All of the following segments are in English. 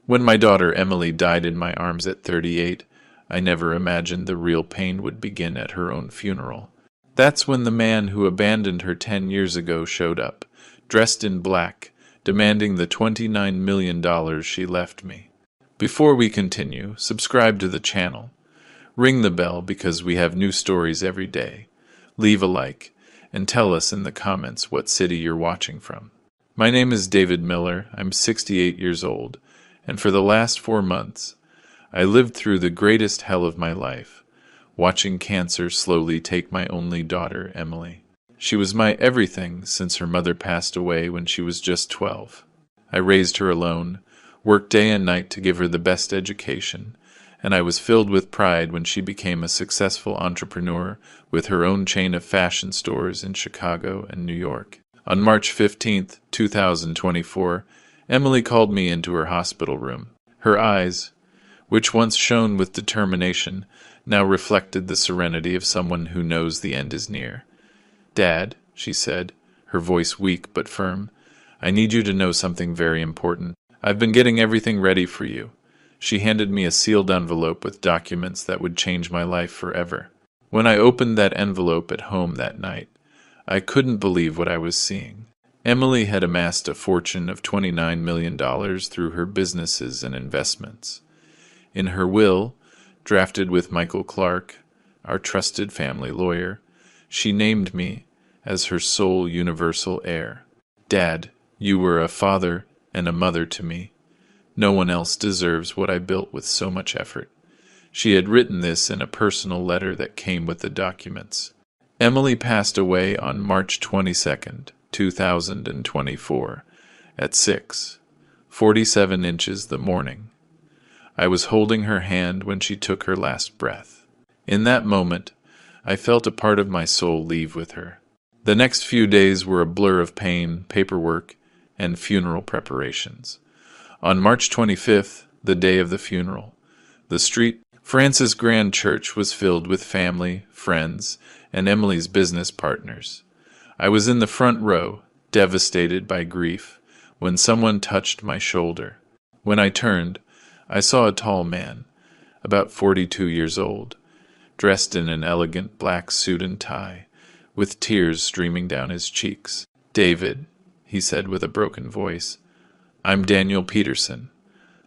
When my daughter Emily died in my arms at 38, I never imagined the real pain would begin at her own funeral. That's when the man who abandoned her 10 years ago showed up, dressed in black, demanding the $29 million she left me. Before we continue, subscribe to the channel. Ring the bell because we have new stories every day. Leave a like, and tell us in the comments what city you're watching from. My name is David Miller. I'm 68 years old, and for the last 4 months, I lived through the greatest hell of my life, watching cancer slowly take my only daughter, Emily. She was my everything since her mother passed away when she was just 12. I raised her alone, worked day and night to give her the best education, and I was filled with pride when she became a successful entrepreneur with her own chain of fashion stores in Chicago and New York. On March 15th, 2024, Emily called me into her hospital room. Her eyes, which once shone with determination, now reflected the serenity of someone who knows the end is near. "Dad," she said, her voice weak but firm, "I need you to know something very important. I've been getting everything ready for you." She handed me a sealed envelope with documents that would change my life forever. When I opened that envelope at home that night, I couldn't believe what I was seeing. Emily had amassed a fortune of $29 million through her businesses and investments. In her will, drafted with Michael Clark, our trusted family lawyer, she named me as her sole universal heir. "Dad, you were a father and a mother to me. No one else deserves what I built with so much effort." She had written this in a personal letter that came with the documents. Emily passed away on March 22nd, 2024, at 6:47 inches the morning. I was holding her hand when she took her last breath. In that moment, I felt a part of my soul leave with her. The next few days were a blur of pain, paperwork, and funeral preparations. On March 25th, the day of the funeral, the St. Francis Grand Church was filled with family, friends, and Emily's business partners. I was in the front row, devastated by grief, when someone touched my shoulder. When I turned, I saw a tall man, about 42 years old, dressed in an elegant black suit and tie, with tears streaming down his cheeks. "David," he said with a broken voice, "I'm Daniel Peterson.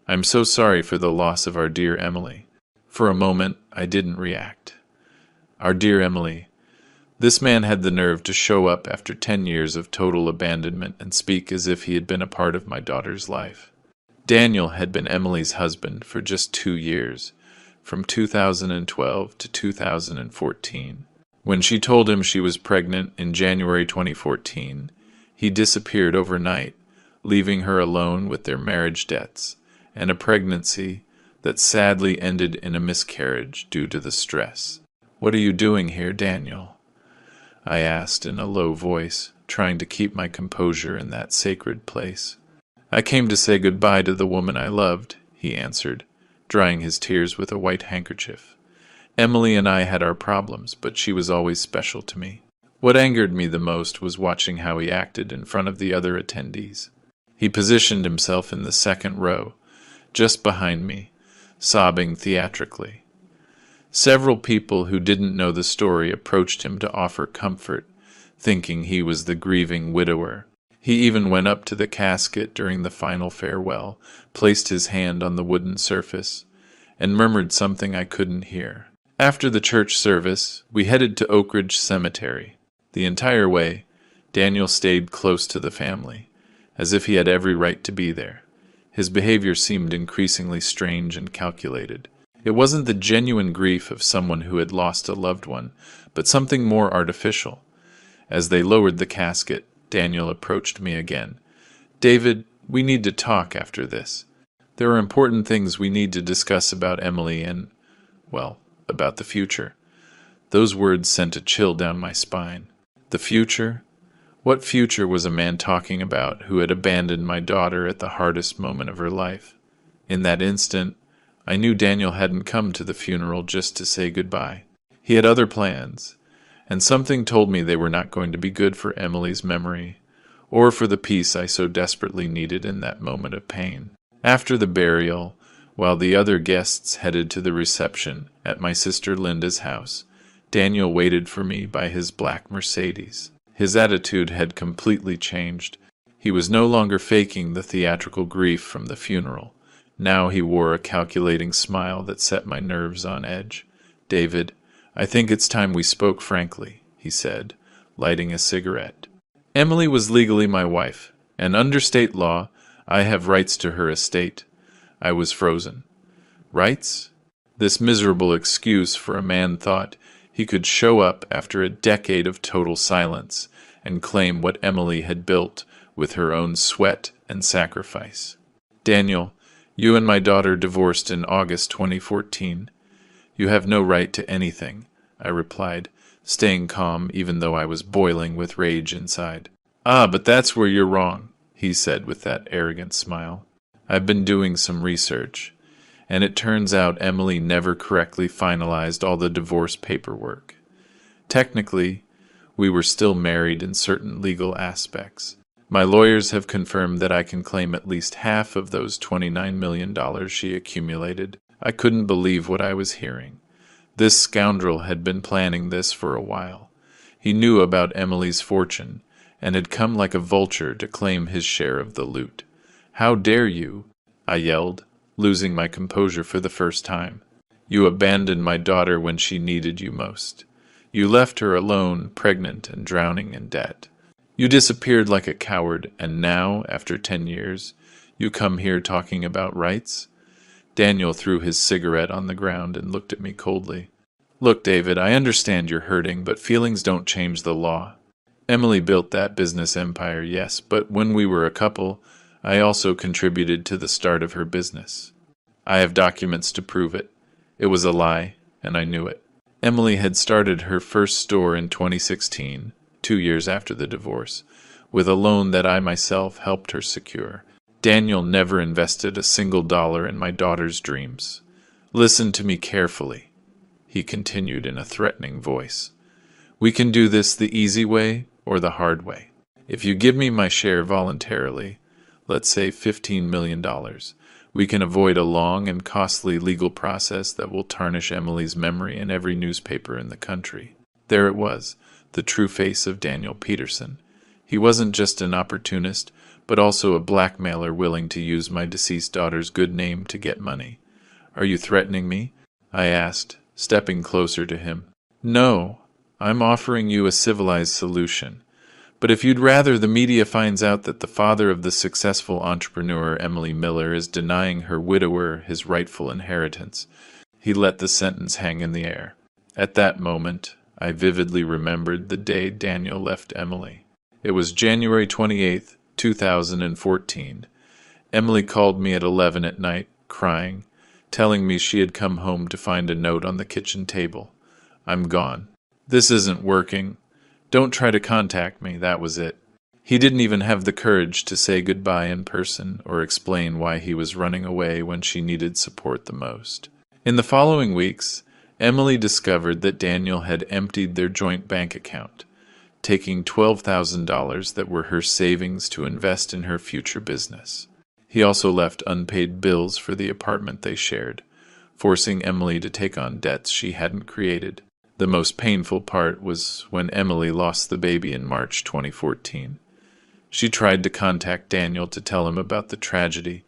I'm so sorry for the loss of our dear Emily." For a moment, I didn't react. Our dear Emily. This man had the nerve to show up after 10 years of total abandonment and speak as if he had been a part of my daughter's life. Daniel had been Emily's husband for just 2 years, from 2012 to 2014. When she told him she was pregnant in January 2014, he disappeared overnight, leaving her alone with their marriage debts and a pregnancy that sadly ended in a miscarriage due to the stress. "What are you doing here, Daniel?" I asked in a low voice, trying to keep my composure in that sacred place. "I came to say goodbye to the woman I loved," he answered, drying his tears with a white handkerchief. "Emily and I had our problems, but she was always special to me." What angered me the most was watching how he acted in front of the other attendees. He positioned himself in the second row, just behind me, sobbing theatrically. Several people who didn't know the story approached him to offer comfort, thinking he was the grieving widower. He even went up to the casket during the final farewell, placed his hand on the wooden surface, and murmured something I couldn't hear. After the church service, we headed to Oak Ridge Cemetery. The entire way, Daniel stayed close to the family, as if he had every right to be there. His behavior seemed increasingly strange and calculated. It wasn't the genuine grief of someone who had lost a loved one, but something more artificial. As they lowered the casket, Daniel approached me again. "David, we need to talk after this. There are important things we need to discuss about Emily and, well, about the future." Those words sent a chill down my spine. The future? What future was a man talking about who had abandoned my daughter at the hardest moment of her life? In that instant, I knew Daniel hadn't come to the funeral just to say goodbye. He had other plans, and something told me they were not going to be good for Emily's memory, or for the peace I so desperately needed in that moment of pain. After the burial, while the other guests headed to the reception at my sister Linda's house, Daniel waited for me by his black Mercedes. His attitude had completely changed. He was no longer faking the theatrical grief from the funeral. Now he wore a calculating smile that set my nerves on edge. "David, I think it's time we spoke frankly," he said, lighting a cigarette. "Emily was legally my wife, and under state law, I have rights to her estate." I was frozen. Rights? This miserable excuse for a man thought he could show up after a decade of total silence and claim what Emily had built with her own sweat and sacrifice. "Daniel, you and my daughter divorced in August 2014. You have no right to anything," I replied, staying calm even though I was boiling with rage inside. "Ah, but that's where you're wrong," he said with that arrogant smile. "I've been doing some research, and it turns out Emily never correctly finalized all the divorce paperwork. Technically, we were still married in certain legal aspects. My lawyers have confirmed that I can claim at least half of those $29 million she accumulated." I couldn't believe what I was hearing. This scoundrel had been planning this for a while. He knew about Emily's fortune, and had come like a vulture to claim his share of the loot. "How dare you?" I yelled, losing my composure for the first time. "You abandoned my daughter when she needed you most. You left her alone, pregnant and drowning in debt. You disappeared like a coward, and now, after 10 years, you come here talking about rights?" Daniel threw his cigarette on the ground and looked at me coldly. "Look, David, I understand you're hurting, but feelings don't change the law. Emily built that business empire, yes, but when we were a couple, I also contributed to the start of her business. I have documents to prove it. It was a lie, and I knew it. Emily had started her first store in 2016, 2 years after the divorce, with a loan that I myself helped her secure. Daniel never invested a single dollar in my daughter's dreams. Listen to me carefully," he continued in a threatening voice. "We can do this the easy way or the hard way. If you give me my share voluntarily, let's say $15 million, we can avoid a long and costly legal process that will tarnish Emily's memory in every newspaper in the country." There it was, the true face of Daniel Peterson. He wasn't just an opportunist, but also a blackmailer willing to use my deceased daughter's good name to get money. "Are you threatening me?" I asked, stepping closer to him. "No, I'm offering you a civilized solution. But if you'd rather the media finds out that the father of the successful entrepreneur Emily Miller is denying her widower his rightful inheritance," he let the sentence hang in the air. At that moment, I vividly remembered the day Daniel left Emily. It was January 28th, 2014. Emily called me at 11 at night, crying, telling me she had come home to find a note on the kitchen table. "I'm gone. This isn't working. Don't try to contact me," that was it. He didn't even have the courage to say goodbye in person or explain why he was running away when she needed support the most. In the following weeks, Emily discovered that Daniel had emptied their joint bank account, taking $12,000 that were her savings to invest in her future business. He also left unpaid bills for the apartment they shared, forcing Emily to take on debts she hadn't created. The most painful part was when Emily lost the baby in March 2014. She tried to contact Daniel to tell him about the tragedy,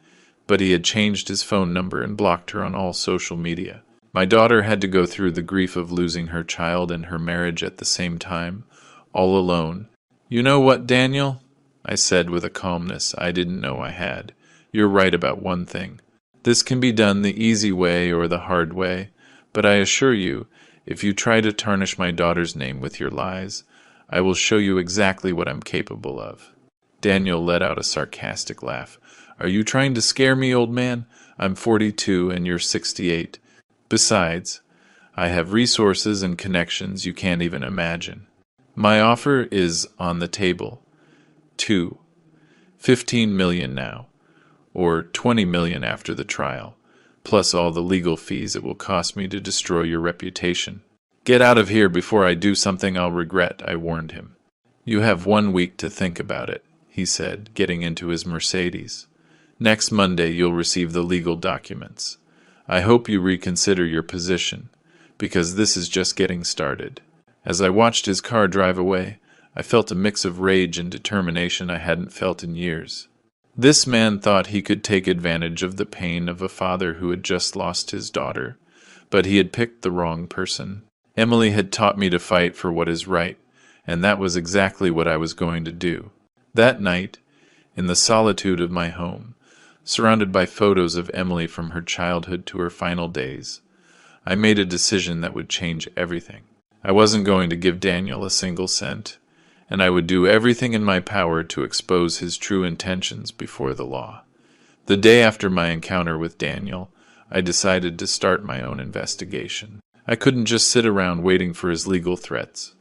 but he had changed his phone number and blocked her on all social media. My daughter had to go through the grief of losing her child and her marriage at the same time, all alone. "You know what, Daniel?" I said with a calmness I didn't know I had. "You're right about one thing. This can be done the easy way or the hard way, but I assure you, if you try to tarnish my daughter's name with your lies, I will show you exactly what I'm capable of." Daniel let out a sarcastic laugh. "Are you trying to scare me, old man? I'm 42 and you're 68. Besides, I have resources and connections you can't even imagine. My offer is on the table. 15 million now, or 20 million after the trial, plus all the legal fees it will cost me to destroy your reputation. Get out of here before I do something I'll regret," I warned him. "You have 1 week to think about it," he said, getting into his Mercedes. Next Monday you'll receive the legal documents. I hope you reconsider your position, because this is just getting started." As I watched his car drive away, I felt a mix of rage and determination I hadn't felt in years. This man thought he could take advantage of the pain of a father who had just lost his daughter, but he had picked the wrong person. Emily had taught me to fight for what is right, and that was exactly what I was going to do. That night, in the solitude of my home, surrounded by photos of Emily from her childhood to her final days, I made a decision that would change everything. I wasn't going to give Daniel a single cent, and I would do everything in my power to expose his true intentions before the law. The day after my encounter with Daniel, I decided to start my own investigation. I couldn't just sit around waiting for his legal threats.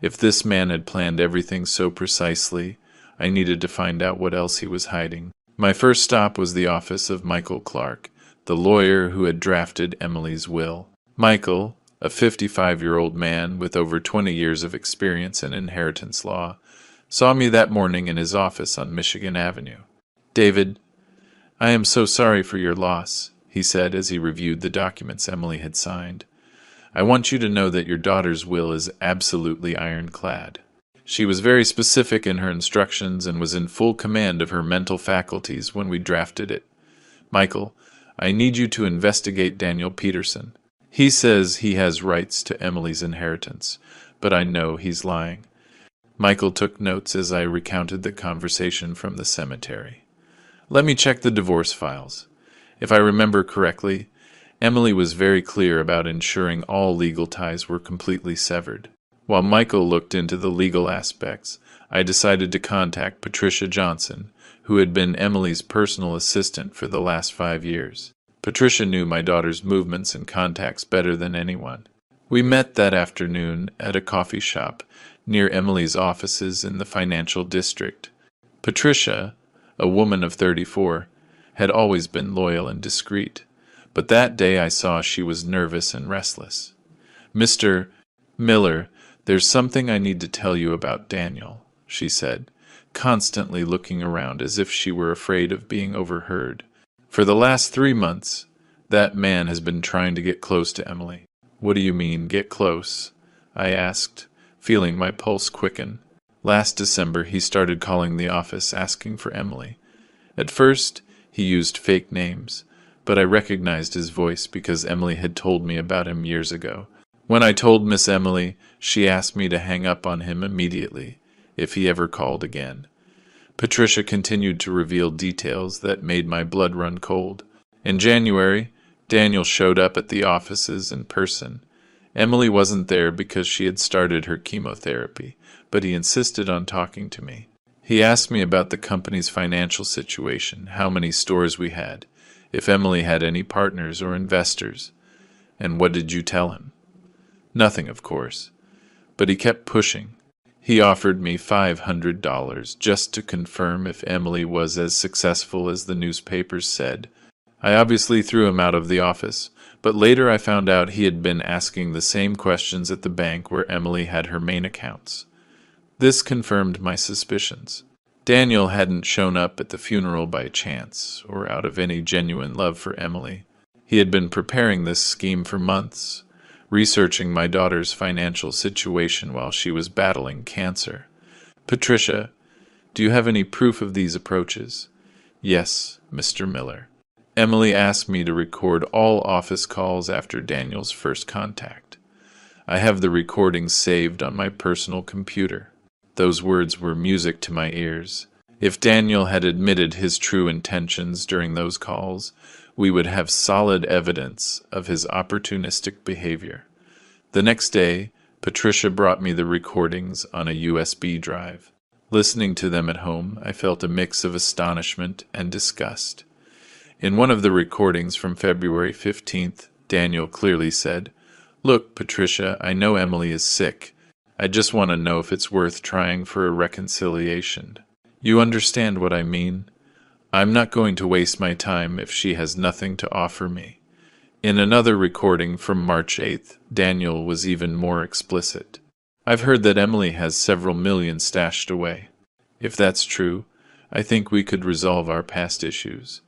If this man had planned everything so precisely, I needed to find out what else he was hiding. My first stop was the office of Michael Clark, the lawyer who had drafted Emily's will. Michael, a 55-year-old man with over 20 years of experience in inheritance law, saw me that morning in his office on Michigan Avenue. "David, I am so sorry for your loss," he said as he reviewed the documents Emily had signed. "I want you to know that your daughter's will is absolutely ironclad. She was very specific in her instructions and was in full command of her mental faculties when we drafted it. Michael, I need you to investigate Daniel Peterson. He says he has rights to Emily's inheritance, but I know he's lying." Michael took notes as I recounted the conversation from the cemetery. "Let me check the divorce files. If I remember correctly, Emily was very clear about ensuring all legal ties were completely severed. While Michael looked into the legal aspects, I decided to contact Patricia Johnson, who had been Emily's personal assistant for the last 5 years. Patricia knew my daughter's movements and contacts better than anyone. We met that afternoon at a coffee shop near Emily's offices in the financial district. Patricia, a woman of 34, had always been loyal and discreet, but that day I saw she was nervous and restless. "Mr. Miller, there's something I need to tell you about Daniel," she said, constantly looking around as if she were afraid of being overheard. "For the last 3 months, that man has been trying to get close to Emily." "What do you mean, get close?" I asked, feeling my pulse quicken. "Last December, he started calling the office asking for Emily. At first, he used fake names, but I recognized his voice because Emily had told me about him years ago. When I told Miss Emily, she asked me to hang up on him immediately, if he ever called again." Patricia continued to reveal details that made my blood run cold. In January, Daniel showed up at the offices in person. Emily wasn't there because she had started her chemotherapy, but he insisted on talking to me. He asked me about the company's financial situation, how many stores we had, if Emily had any partners or investors. "And what did you tell him?" "Nothing, of course. But he kept pushing. He offered me $500 just to confirm if Emily was as successful as the newspapers said. I obviously threw him out of the office, but later I found out he had been asking the same questions at the bank where Emily had her main accounts. This confirmed my suspicions. Daniel hadn't shown up at the funeral by chance, or out of any genuine love for Emily. He had been preparing this scheme for months, researching my daughter's financial situation while she was battling cancer. "Patricia, do you have any proof of these approaches?" "Yes, Mr. Miller. Emily asked me to record all office calls after Daniel's first contact. I have the recordings saved on my personal computer." Those words were music to my ears. If Daniel had admitted his true intentions during those calls, we would have solid evidence of his opportunistic behavior. The next day, Patricia brought me the recordings on a USB drive. Listening to them at home, I felt a mix of astonishment and disgust. In one of the recordings from February 15th, Daniel clearly said, "Look, Patricia, I know Emily is sick. I just want to know if it's worth trying for a reconciliation. You understand what I mean? I'm not going to waste my time if she has nothing to offer me." In another recording from March 8th, Daniel was even more explicit. "I've heard that Emily has several million stashed away. If that's true, I think we could resolve our past issues.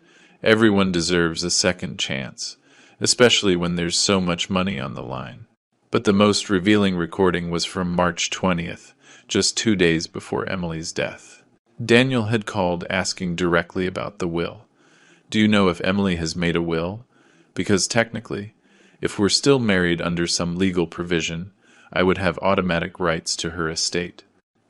Everyone deserves a second chance, especially when there's so much money on the line. But the most revealing recording was from March 20th, just 2 days before Emily's death. Daniel had called asking directly about the will. Do you know if Emily has made a will? Because technically, if we're still married under some legal provision, I would have automatic rights to her estate.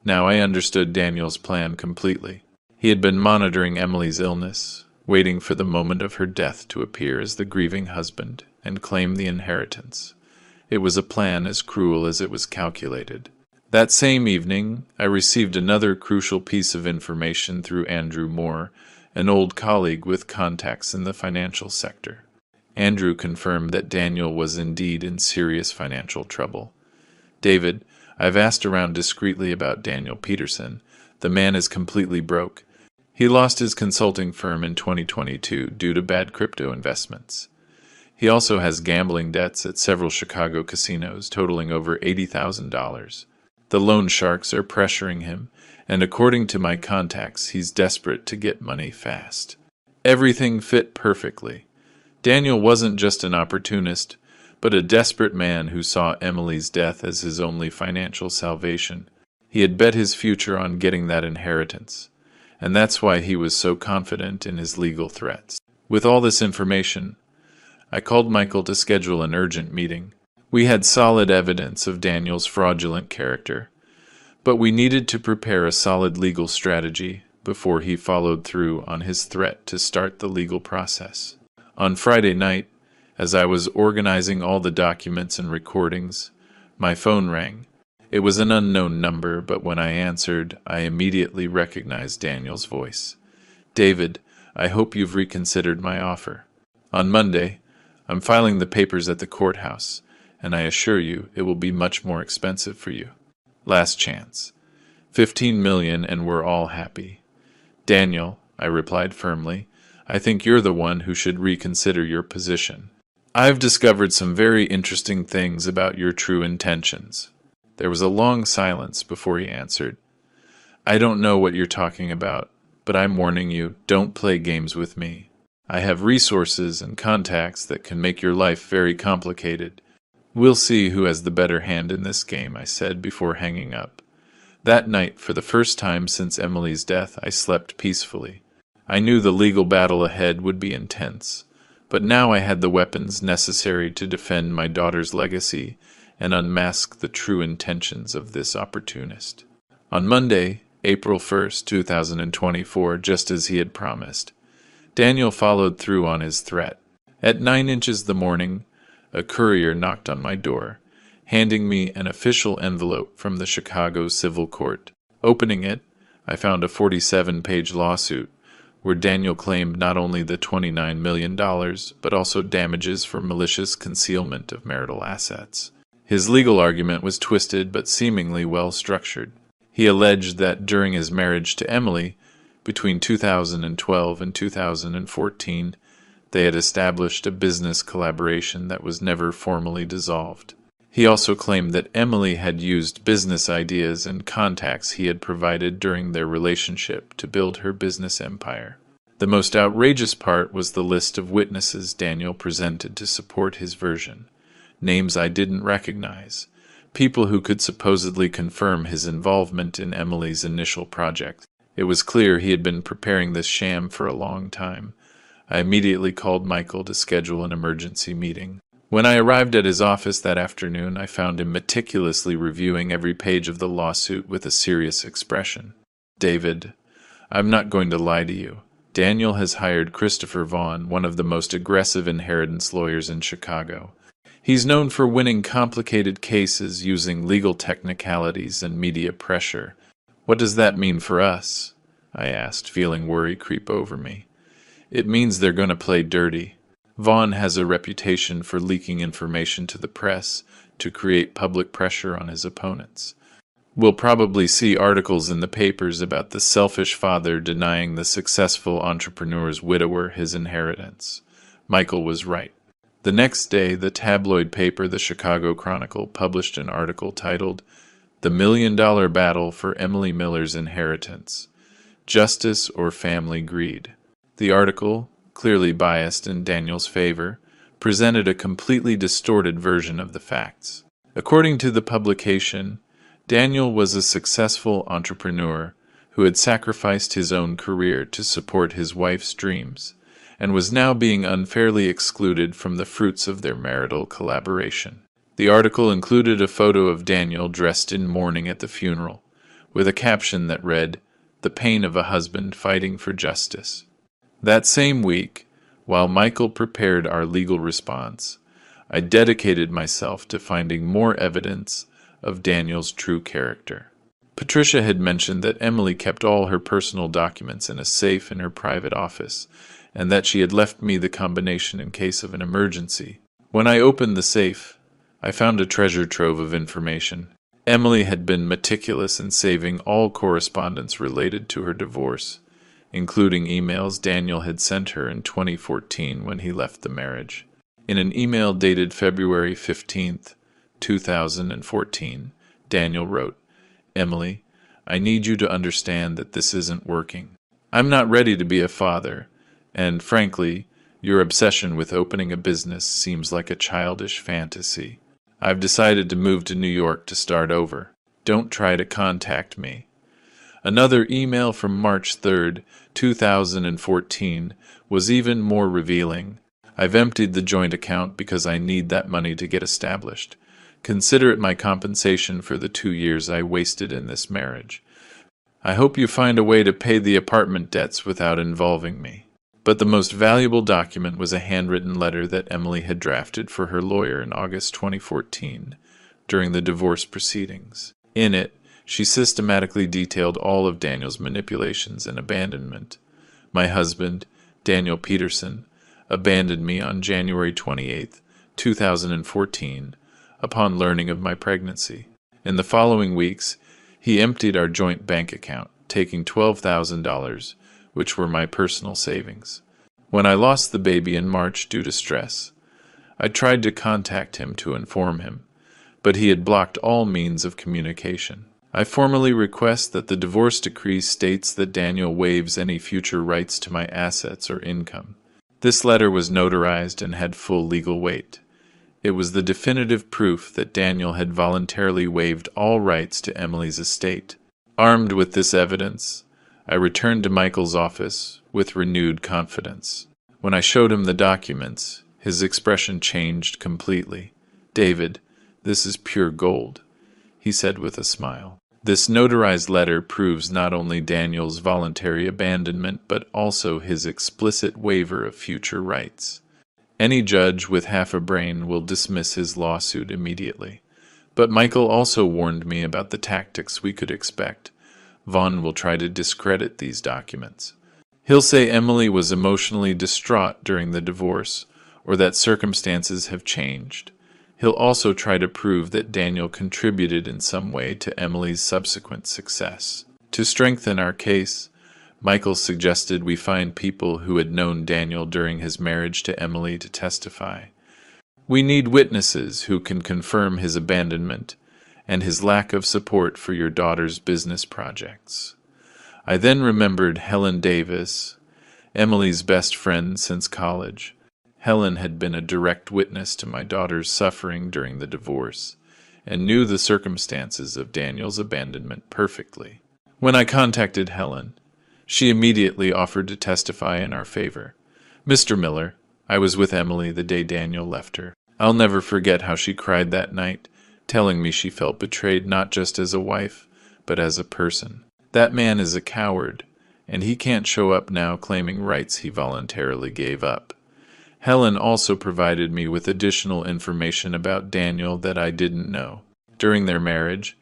Now I understood Daniel's plan completely. He had been monitoring Emily's illness, waiting for the moment of her death to appear as the grieving husband and claim the inheritance. It was a plan as cruel as it was calculated. That same evening, I received another crucial piece of information through Andrew Moore, an old colleague with contacts in the financial sector. Andrew confirmed that Daniel was indeed in serious financial trouble. David, I've asked around discreetly about Daniel Peterson. The man is completely broke. He lost his consulting firm in 2022 due to bad crypto investments. He also has gambling debts at several Chicago casinos totaling over $80,000. The loan sharks are pressuring him, and according to my contacts, he's desperate to get money fast. Everything fit perfectly. Daniel wasn't just an opportunist, but a desperate man who saw Emily's death as his only financial salvation. He had bet his future on getting that inheritance, and that's why he was so confident in his legal threats. With all this information, I called Michael to schedule an urgent meeting. We had solid evidence of Daniel's fraudulent character, but we needed to prepare a solid legal strategy before he followed through on his threat to start the legal process. On Friday night, as I was organizing all the documents and recordings, my phone rang. It was an unknown number, but when I answered, I immediately recognized Daniel's voice. David, I hope you've reconsidered my offer. On Monday, I'm filing the papers at the courthouse, and I assure you it will be much more expensive for you. Last chance. $15 million and we're all happy. Daniel, I replied firmly, I think you're the one who should reconsider your position. I've discovered some very interesting things about your true intentions. There was a long silence before he answered. I don't know what you're talking about, but I'm warning you, don't play games with me. I have resources and contacts that can make your life very complicated. We'll see who has the better hand in this game, I said before hanging up. That night, for the first time since Emily's death, I slept peacefully. I knew the legal battle ahead would be intense, but now I had the weapons necessary to defend my daughter's legacy and unmask the true intentions of this opportunist. On Monday, April 1st, 2024, just as he had promised, Daniel followed through on his threat. At 9 inches the morning, a courier knocked on my door, handing me an official envelope from the Chicago Civil Court. Opening it, I found a 47-page lawsuit where Daniel claimed not only the $29 million, but also damages for malicious concealment of marital assets. His legal argument was twisted but seemingly well-structured. He alleged that during his marriage to Emily, between 2012 and 2014, they had established a business collaboration that was never formally dissolved. He also claimed that Emily had used business ideas and contacts he had provided during their relationship to build her business empire. The most outrageous part was the list of witnesses Daniel presented to support his version. Names I didn't recognize. People who could supposedly confirm his involvement in Emily's initial project. It was clear he had been preparing this sham for a long time. I immediately called Michael to schedule an emergency meeting. When I arrived at his office that afternoon, I found him meticulously reviewing every page of the lawsuit with a serious expression. David, I'm not going to lie to you. Daniel has hired Christopher Vaughn, one of the most aggressive inheritance lawyers in Chicago. He's known for winning complicated cases using legal technicalities and media pressure. What does that mean for us? I asked, feeling worry creep over me. It means they're going to play dirty. Vaughn has a reputation for leaking information to the press to create public pressure on his opponents. We'll probably see articles in the papers about the selfish father denying the successful entrepreneur's widower his inheritance. Michael was right. The next day, the tabloid paper, the Chicago Chronicle, published an article titled, "The $1 Million Battle for Emily Miller's Inheritance: Justice or Family Greed." The article, clearly biased in Daniel's favor, presented a completely distorted version of the facts. According to the publication, Daniel was a successful entrepreneur who had sacrificed his own career to support his wife's dreams, and was now being unfairly excluded from the fruits of their marital collaboration. The article included a photo of Daniel dressed in mourning at the funeral, with a caption that read, "The pain of a husband fighting for justice." That same week, while Michael prepared our legal response, I dedicated myself to finding more evidence of Daniel's true character. Patricia had mentioned that Emily kept all her personal documents in a safe in her private office, and that she had left me the combination in case of an emergency. When I opened the safe, I found a treasure trove of information. Emily had been meticulous in saving all correspondence related to her divorce, including emails Daniel had sent her in 2014 when he left the marriage. In an email dated February 15th, 2014, Daniel wrote, "Emily, I need you to understand that this isn't working. I'm not ready to be a father, and frankly, your obsession with opening a business seems like a childish fantasy. I've decided to move to New York to start over. Don't try to contact me." Another email from March 3rd, 2014 was even more revealing. "I've emptied the joint account because I need that money to get established. Consider it my compensation for the 2 years I wasted in this marriage. I hope you find a way to pay the apartment debts without involving me." But the most valuable document was a handwritten letter that Emily had drafted for her lawyer in August 2014, during the divorce proceedings. In it, she systematically detailed all of Daniel's manipulations and abandonment. "My husband, Daniel Peterson, abandoned me on January 28, 2014, upon learning of my pregnancy. In the following weeks, he emptied our joint bank account, taking $12,000, which were my personal savings. When I lost the baby in March due to stress, I tried to contact him to inform him, but he had blocked all means of communication. I formally request that the divorce decree states that Daniel waives any future rights to my assets or income." This letter was notarized and had full legal weight. It was the definitive proof that Daniel had voluntarily waived all rights to Emily's estate. Armed with this evidence, I returned to Michael's office with renewed confidence. When I showed him the documents, his expression changed completely. "David, this is pure gold," he said with a smile. This notarized letter proves not only Daniel's voluntary abandonment, but also his explicit waiver of future rights. Any judge with half a brain will dismiss his lawsuit immediately. But Michael also warned me about the tactics we could expect. Vaughn will try to discredit these documents. He'll say Emily was emotionally distraught during the divorce, or that circumstances have changed. He'll also try to prove that Daniel contributed in some way to Emily's subsequent success. To strengthen our case, Michael suggested we find people who had known Daniel during his marriage to Emily to testify. "We need witnesses who can confirm his abandonment and his lack of support for your daughter's business projects." I then remembered Helen Davis, Emily's best friend since college. Helen had been a direct witness to my daughter's suffering during the divorce, and knew the circumstances of Daniel's abandonment perfectly. When I contacted Helen, she immediately offered to testify in our favor. "Mr. Miller, I was with Emily the day Daniel left her. I'll never forget how she cried that night, telling me she felt betrayed not just as a wife, but as a person. That man is a coward, and he can't show up now claiming rights he voluntarily gave up." Helen also provided me with additional information about Daniel that I didn't know. During their marriage,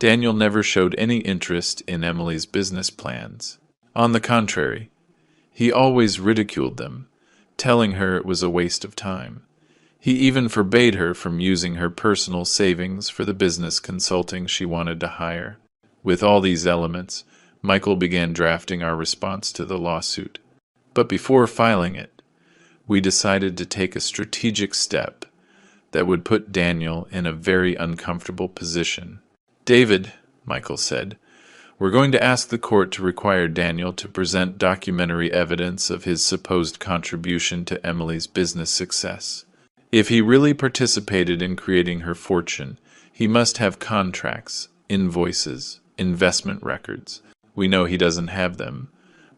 Daniel never showed any interest in Emily's business plans. On the contrary, he always ridiculed them, telling her it was a waste of time. He even forbade her from using her personal savings for the business consulting she wanted to hire. With all these elements, Michael began drafting our response to the lawsuit. But before filing it, we decided to take a strategic step that would put Daniel in a very uncomfortable position. "David," Michael said, We're going to ask the court to require Daniel to present documentary evidence of his supposed contribution to Emily's business success. If he really participated in creating her fortune, he must have contracts, invoices, investment records. We know he doesn't have them,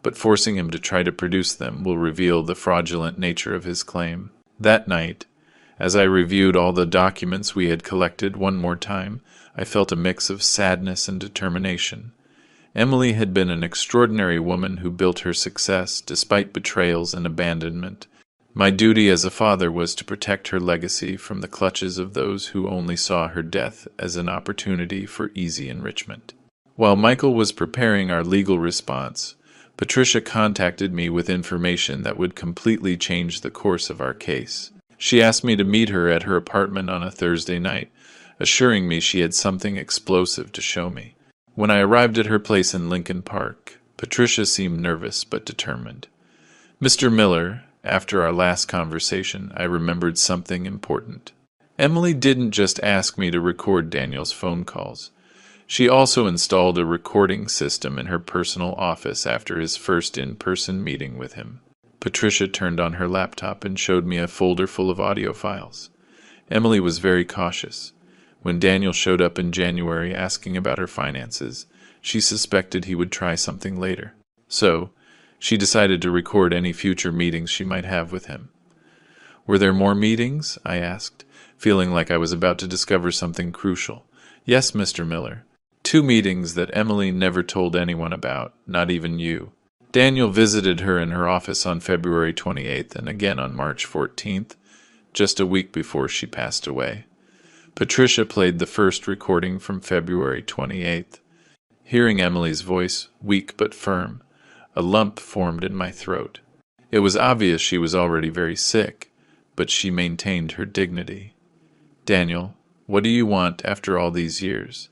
but forcing him to try to produce them will reveal the fraudulent nature of his claim. That night, as I reviewed all the documents we had collected one more time, I felt a mix of sadness and determination. Emily had been an extraordinary woman who built her success despite betrayals and abandonment. My duty as a father was to protect her legacy from the clutches of those who only saw her death as an opportunity for easy enrichment. While Michael was preparing our legal response, Patricia contacted me with information that would completely change the course of our case. She asked me to meet her at her apartment on a Thursday night, assuring me she had something explosive to show me. When I arrived at her place in Lincoln Park, Patricia seemed nervous but determined. "Mr. Miller, after our last conversation, I remembered something important. Emily didn't just ask me to record Daniel's phone calls. She also installed a recording system in her personal office after his first in-person meeting with him." Patricia turned on her laptop and showed me a folder full of audio files. Emily was very cautious. When Daniel showed up in January asking about her finances, she suspected he would try something later. So, she decided to record any future meetings she might have with him. "Were there more meetings?" I asked, feeling like I was about to discover something crucial. "Yes, Mr. Miller. 2 meetings that Emily never told anyone about, not even you. Daniel visited her in her office on February 28th and again on March 14th, just a week before she passed away." Patricia played the first recording from February 28th. Hearing Emily's voice, weak but firm, a lump formed in my throat. It was obvious she was already very sick, but she maintained her dignity. "Daniel, what do you want after all these years?"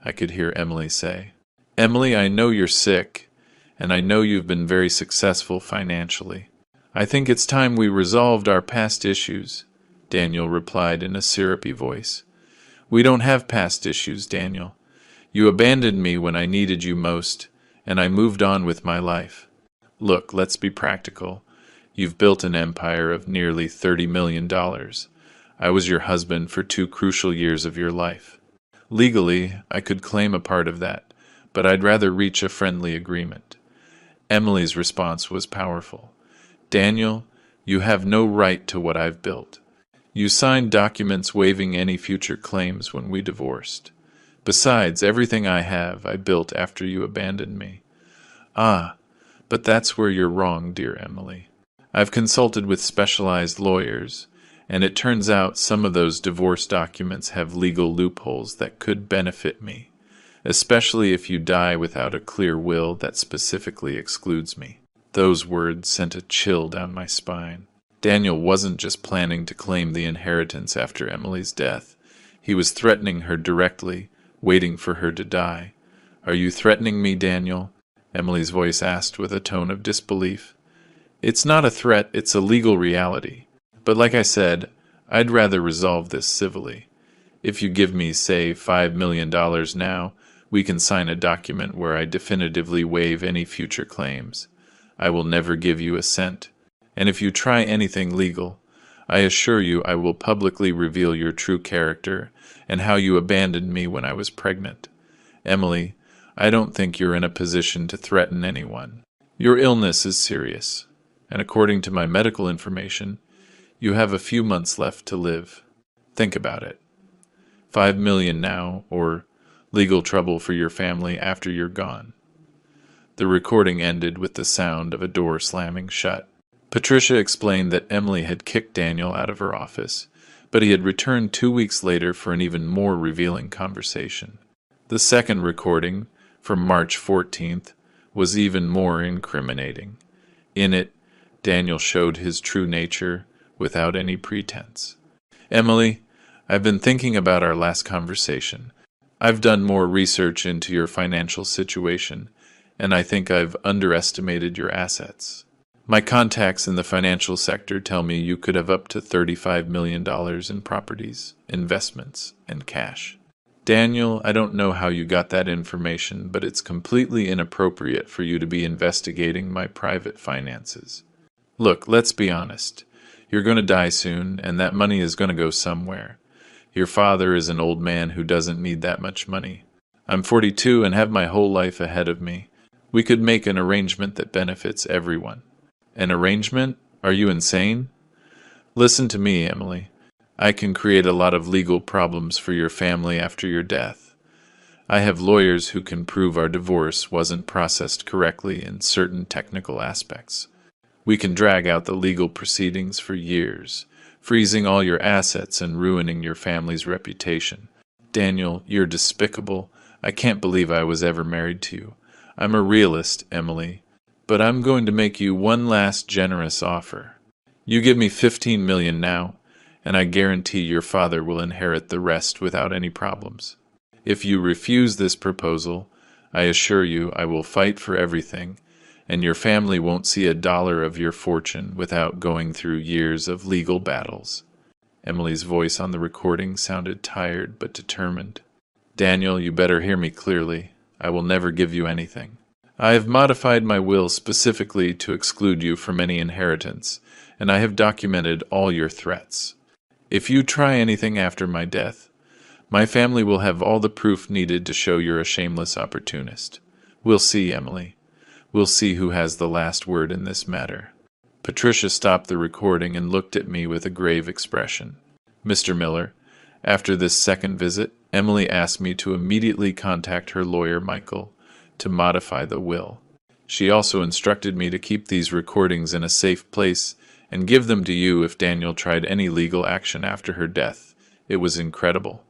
I could hear Emily say. "Emily, I know you're sick, and I know you've been very successful financially. I think it's time we resolved our past issues," Daniel replied in a syrupy voice. "We don't have past issues, Daniel. You abandoned me when I needed you most, and I moved on with my life. Look, let's be practical. You've built an empire of nearly $30 million. I was your husband for 2 crucial years of your life. Legally, I could claim a part of that, but I'd rather reach a friendly agreement." Emily's response was powerful. "Daniel, you have no right to what I've built. You signed documents waiving any future claims when we divorced. Besides, everything I have, I built after you abandoned me." "Ah, but that's where you're wrong, dear Emily. I've consulted with specialized lawyers, and it turns out some of those divorce documents have legal loopholes that could benefit me, especially if you die without a clear will that specifically excludes me." Those words sent a chill down my spine. Daniel wasn't just planning to claim the inheritance after Emily's death. He was threatening her directly, waiting for her to die. "Are you threatening me, Daniel?" Emily's voice asked with a tone of disbelief. "It's not a threat, it's a legal reality. But like I said, I'd rather resolve this civilly. If you give me, say, $5 million now, we can sign a document where I definitively waive any future claims. I will never give you a cent. And if you try anything legal, I assure you I will publicly reveal your true character and how you abandoned me when I was pregnant. Emily, I don't think you're in a position to threaten anyone. Your illness is serious, and according to my medical information, you have a few months left to live. Think about it. 5 million now, or legal trouble for your family after you're gone." The recording ended with the sound of a door slamming shut. Patricia explained that Emily had kicked Daniel out of her office, but he had returned 2 weeks later for an even more revealing conversation. The second recording, from March 14th, was even more incriminating. In it, Daniel showed his true nature without any pretense. "Emily, I've been thinking about our last conversation. I've done more research into your financial situation, and I think I've underestimated your assets. My contacts in the financial sector tell me you could have up to $35 million in properties, investments, and cash." Daniel, I don't know how you got that information, but it's completely inappropriate for you to be investigating my private finances. Look, let's be honest. You're going to die soon, and that money is going to go somewhere. Your father is an old man who doesn't need that much money. I'm 42 and have my whole life ahead of me. We could make an arrangement that benefits everyone. An arrangement? Are you insane? Listen to me, Emily. I can create a lot of legal problems for your family after your death. I have lawyers who can prove our divorce wasn't processed correctly in certain technical aspects. We can drag out the legal proceedings for years, freezing all your assets and ruining your family's reputation. Daniel, you're despicable. I can't believe I was ever married to you. I'm a realist, Emily, but I'm going to make you one last generous offer. You give me $15 million now, and I guarantee your father will inherit the rest without any problems. If you refuse this proposal, I assure you I will fight for everything, and your family won't see $1 of your fortune without going through years of legal battles. Emily's voice on the recording sounded tired but determined. Daniel, you better hear me clearly. I will never give you anything. I have modified my will specifically to exclude you from any inheritance, and I have documented all your threats. If you try anything after my death, my family will have all the proof needed to show you're a shameless opportunist. We'll see, Emily. We'll see who has the last word in this matter. Patricia stopped the recording and looked at me with a grave expression. Mr. Miller, after this second visit, Emily asked me to immediately contact her lawyer, Michael, to modify the will. She also instructed me to keep these recordings in a safe place and give them to you if Daniel tried any legal action after her death. It was incredible.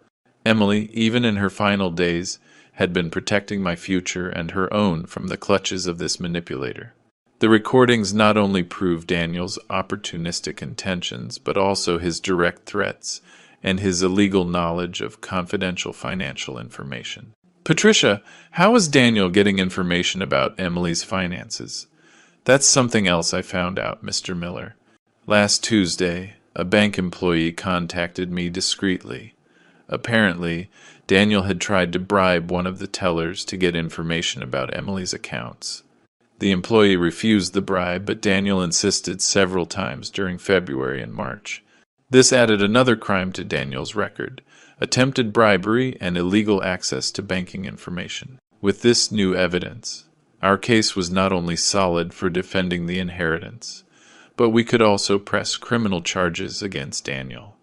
Emily, even in her final days, had been protecting my future and her own from the clutches of this manipulator. The recordings not only prove Daniel's opportunistic intentions, but also his direct threats and his illegal knowledge of confidential financial information. Patricia, how is Daniel getting information about Emily's finances? That's something else I found out, Mr. Miller. Last Tuesday, a bank employee contacted me discreetly. Apparently, Daniel had tried to bribe one of the tellers to get information about Emily's accounts. The employee refused the bribe, but Daniel insisted several times during February and March. This added another crime to Daniel's record: attempted bribery and illegal access to banking information. With this new evidence, our case was not only solid for defending the inheritance, but we could also press criminal charges against Daniel.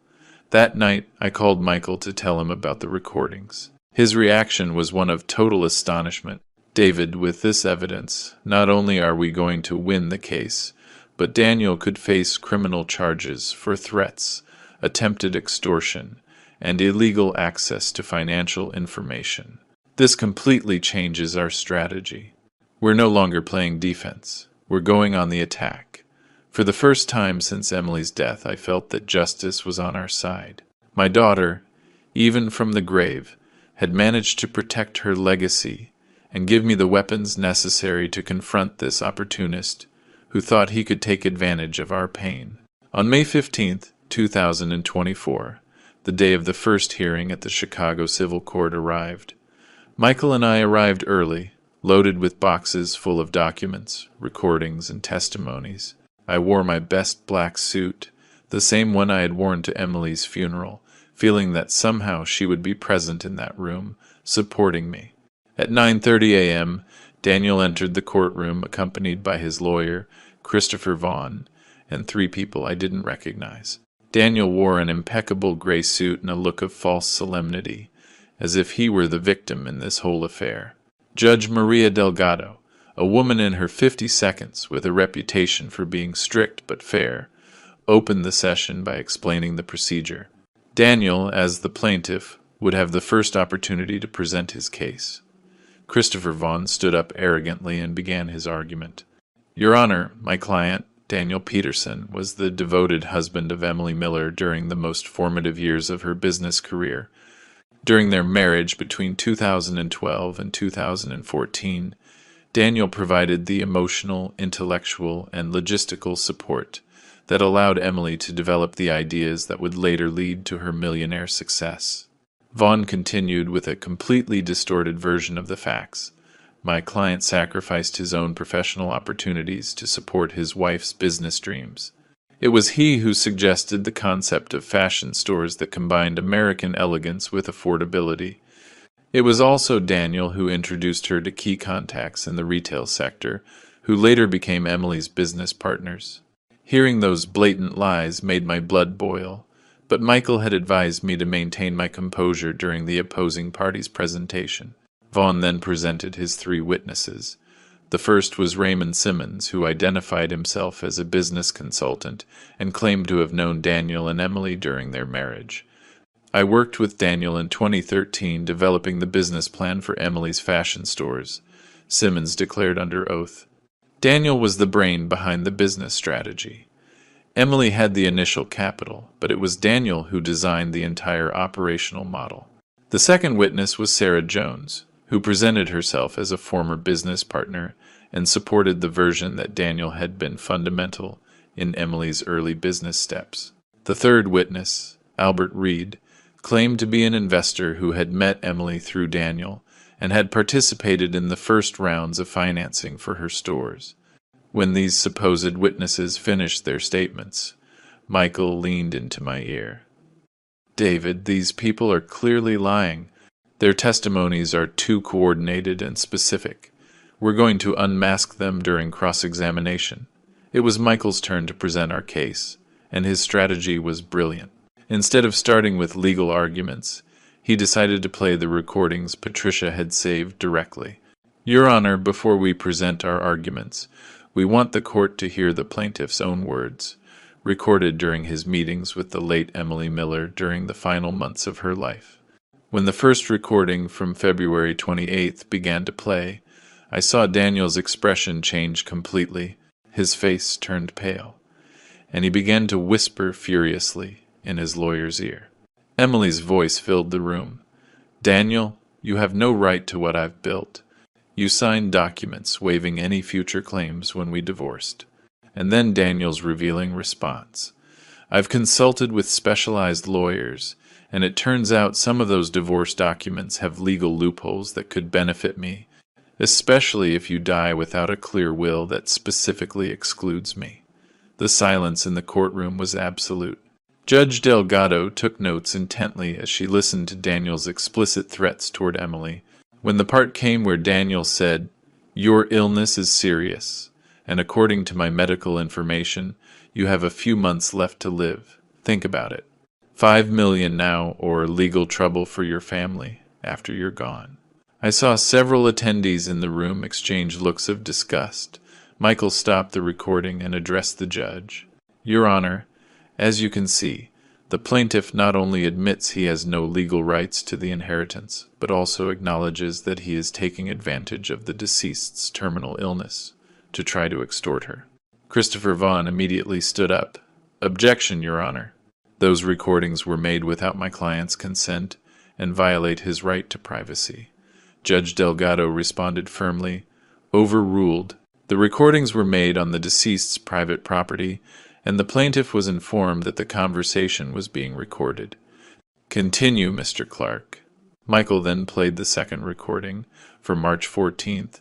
That night, I called Michael to tell him about the recordings. His reaction was one of total astonishment. David, with this evidence, not only are we going to win the case, but Daniel could face criminal charges for threats, attempted extortion, and illegal access to financial information. This completely changes our strategy. We're no longer playing defense. We're going on the attack. For the first time since Emily's death, I felt that justice was on our side. My daughter, even from the grave, had managed to protect her legacy and give me the weapons necessary to confront this opportunist who thought he could take advantage of our pain. On May 15th, 2024, the day of the first hearing at the Chicago Civil Court arrived. Michael and I arrived early, loaded with boxes full of documents, recordings, and testimonies. I wore my best black suit, the same one I had worn to Emily's funeral, feeling that somehow she would be present in that room, supporting me. At 9:30 a.m., Daniel entered the courtroom accompanied by his lawyer, Christopher Vaughn, and 3 people I didn't recognize. Daniel wore an impeccable gray suit and a look of false solemnity, as if he were the victim in this whole affair. Judge Maria Delgado, a woman in her 52nds with a reputation for being strict but fair, opened the session by explaining the procedure. Daniel, as the plaintiff, would have the first opportunity to present his case. Christopher Vaughn stood up arrogantly and began his argument. Your Honor, my client, Daniel Peterson, was the devoted husband of Emily Miller during the most formative years of her business career. During their marriage between 2012 and 2014, Daniel provided the emotional, intellectual, and logistical support that allowed Emily to develop the ideas that would later lead to her millionaire success. Vaughn continued with a completely distorted version of the facts. My client sacrificed his own professional opportunities to support his wife's business dreams. It was he who suggested the concept of fashion stores that combined American elegance with affordability. It was also Daniel who introduced her to key contacts in the retail sector, who later became Emily's business partners. Hearing those blatant lies made my blood boil, but Michael had advised me to maintain my composure during the opposing party's presentation. Vaughn then presented his three witnesses. The first was Raymond Simmons, who identified himself as a business consultant and claimed to have known Daniel and Emily during their marriage. I worked with Daniel in 2013 developing the business plan for Emily's fashion stores, Simmons declared under oath. Daniel was the brain behind the business strategy. Emily had the initial capital, but it was Daniel who designed the entire operational model. The second witness was Sarah Jones, who presented herself as a former business partner and supported the version that Daniel had been fundamental in Emily's early business steps. The third witness, Albert Reed, claimed to be an investor who had met Emily through Daniel and had participated in the first rounds of financing for her stores. When these supposed witnesses finished their statements, Michael leaned into my ear. "David, these people are clearly lying. Their testimonies are too coordinated and specific. We're going to unmask them during cross-examination." It was Michael's turn to present our case, and his strategy was brilliant. Instead of starting with legal arguments, he decided to play the recordings Patricia had saved directly. "Your Honor, before we present our arguments, we want the court to hear the plaintiff's own words, recorded during his meetings with the late Emily Miller during the final months of her life." When the first recording from February 28th began to play, I saw Daniel's expression change completely. His face turned pale, and he began to whisper furiously in his lawyer's ear. Emily's voice filled the room. "Daniel, you have no right to what I've built. You signed documents waiving any future claims when we divorced." And then Daniel's revealing response. "I've consulted with specialized lawyers, and it turns out some of those divorce documents have legal loopholes that could benefit me, especially if you die without a clear will that specifically excludes me." The silence in the courtroom was absolute. Judge Delgado took notes intently as she listened to Daniel's explicit threats toward Emily. When the part came where Daniel said, "Your illness is serious, and according to my medical information, you have a few months left to live. Think about it. $5 million now, or legal trouble for your family after you're gone." I saw several attendees in the room exchange looks of disgust. Michael stopped the recording and addressed the judge. "Your Honor, as you can see, the plaintiff not only admits he has no legal rights to the inheritance, but also acknowledges that he is taking advantage of the deceased's terminal illness to try to extort her." Christopher Vaughn immediately stood up. "Objection, Your Honor. Those recordings were made without my client's consent and violate his right to privacy." Judge Delgado responded firmly, "Overruled. The recordings were made on the deceased's private property, and the plaintiff was informed that the conversation was being recorded." "Continue, Mr. Clark." Michael then played the second recording, for March 14th,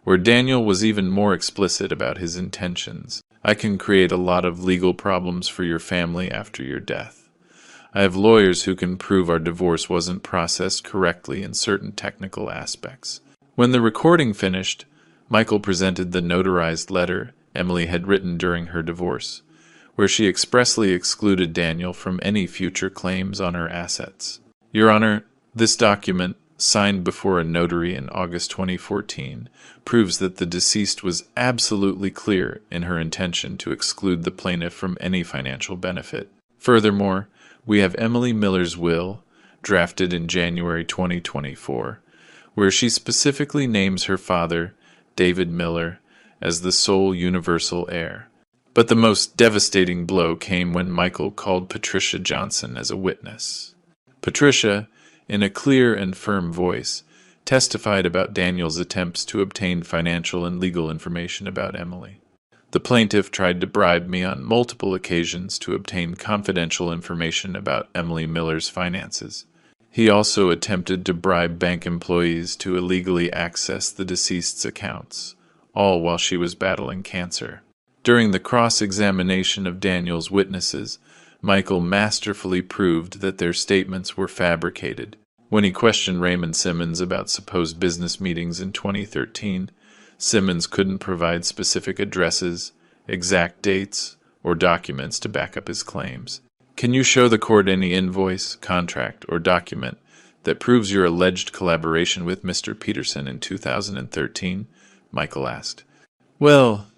where Daniel was even more explicit about his intentions. "I can create a lot of legal problems for your family after your death. I have lawyers who can prove our divorce wasn't processed correctly in certain technical aspects." When the recording finished, Michael presented the notarized letter Emily had written during her divorce, where she expressly excluded Daniel from any future claims on her assets. "Your Honor, this document, signed before a notary in August 2014, proves that the deceased was absolutely clear in her intention to exclude the plaintiff from any financial benefit. Furthermore, we have Emily Miller's will, drafted in January 2024, where she specifically names her father, David Miller, as the sole universal heir." But the most devastating blow came when Michael called Patricia Johnson as a witness. Patricia, in a clear and firm voice, testified about Daniel's attempts to obtain financial and legal information about Emily. "The plaintiff tried to bribe me on multiple occasions to obtain confidential information about Emily Miller's finances. He also attempted to bribe bank employees to illegally access the deceased's accounts, all while she was battling cancer. During the cross-examination of Daniel's witnesses, Michael masterfully proved that their statements were fabricated. When he questioned Raymond Simmons about supposed business meetings in 2013, Simmons couldn't provide specific addresses, exact dates, or documents to back up his claims. "Can you show the court any invoice, contract, or document that proves your alleged collaboration with Mr. Peterson in 2013? Michael asked. "Well,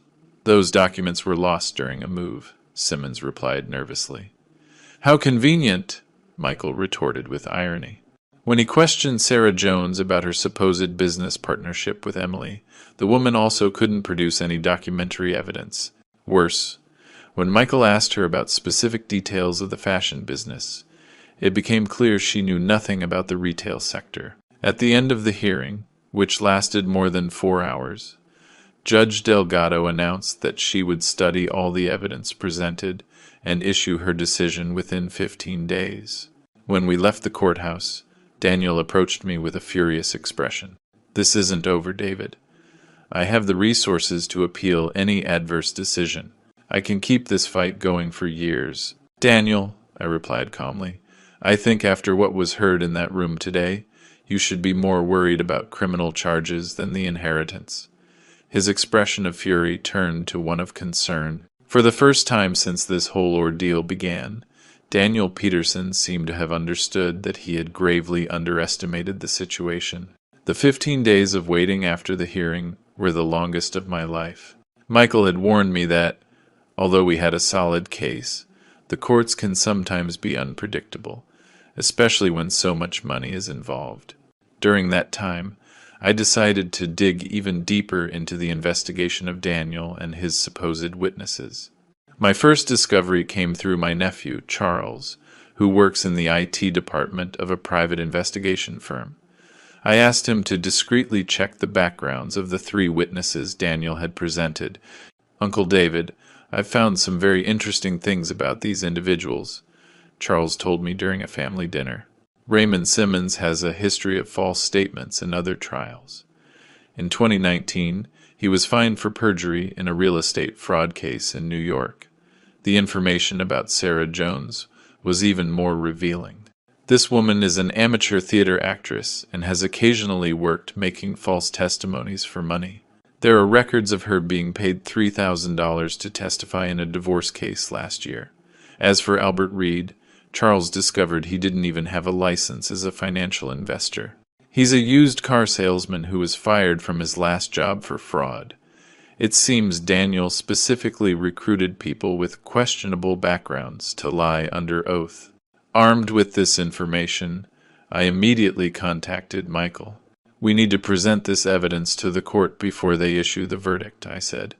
those documents were lost during a move," Simmons replied nervously. "How convenient," Michael retorted with irony. When he questioned Sarah Jones about her supposed business partnership with Emily, the woman also couldn't produce any documentary evidence. Worse, when Michael asked her about specific details of the fashion business, it became clear she knew nothing about the retail sector. At the end of the hearing, which lasted more than 4 hours, Judge Delgado announced that she would study all the evidence presented and issue her decision within 15 days. When we left the courthouse, Daniel approached me with a furious expression. "This isn't over, David. I have the resources to appeal any adverse decision. I can keep this fight going for years." "Daniel," I replied calmly, "I think after what was heard in that room today, you should be more worried about criminal charges than the inheritance." His expression of fury turned to one of concern. For the first time since this whole ordeal began, Daniel Peterson seemed to have understood that he had gravely underestimated the situation. The 15 days of waiting after the hearing were the longest of my life. Michael had warned me that, although we had a solid case, the courts can sometimes be unpredictable, especially when so much money is involved. During that time, I decided to dig even deeper into the investigation of Daniel and his supposed witnesses. My first discovery came through my nephew, Charles, who works in the IT department of a private investigation firm. I asked him to discreetly check the backgrounds of the 3 witnesses Daniel had presented. "Uncle David, I've found some very interesting things about these individuals," Charles told me during a family dinner. "Raymond Simmons has a history of false statements in other trials. In 2019, he was fined for perjury in a real estate fraud case in New York. The information about Sarah Jones was even more revealing. This woman is an amateur theater actress and has occasionally worked making false testimonies for money. There are records of her being paid $3,000 to testify in a divorce case last year. As for Albert Reed, Charles discovered he didn't even have a license as a financial investor. He's a used car salesman who was fired from his last job for fraud. It seems Daniel specifically recruited people with questionable backgrounds to lie under oath." Armed with this information, I immediately contacted Michael. "We need to present this evidence to the court before they issue the verdict," I said.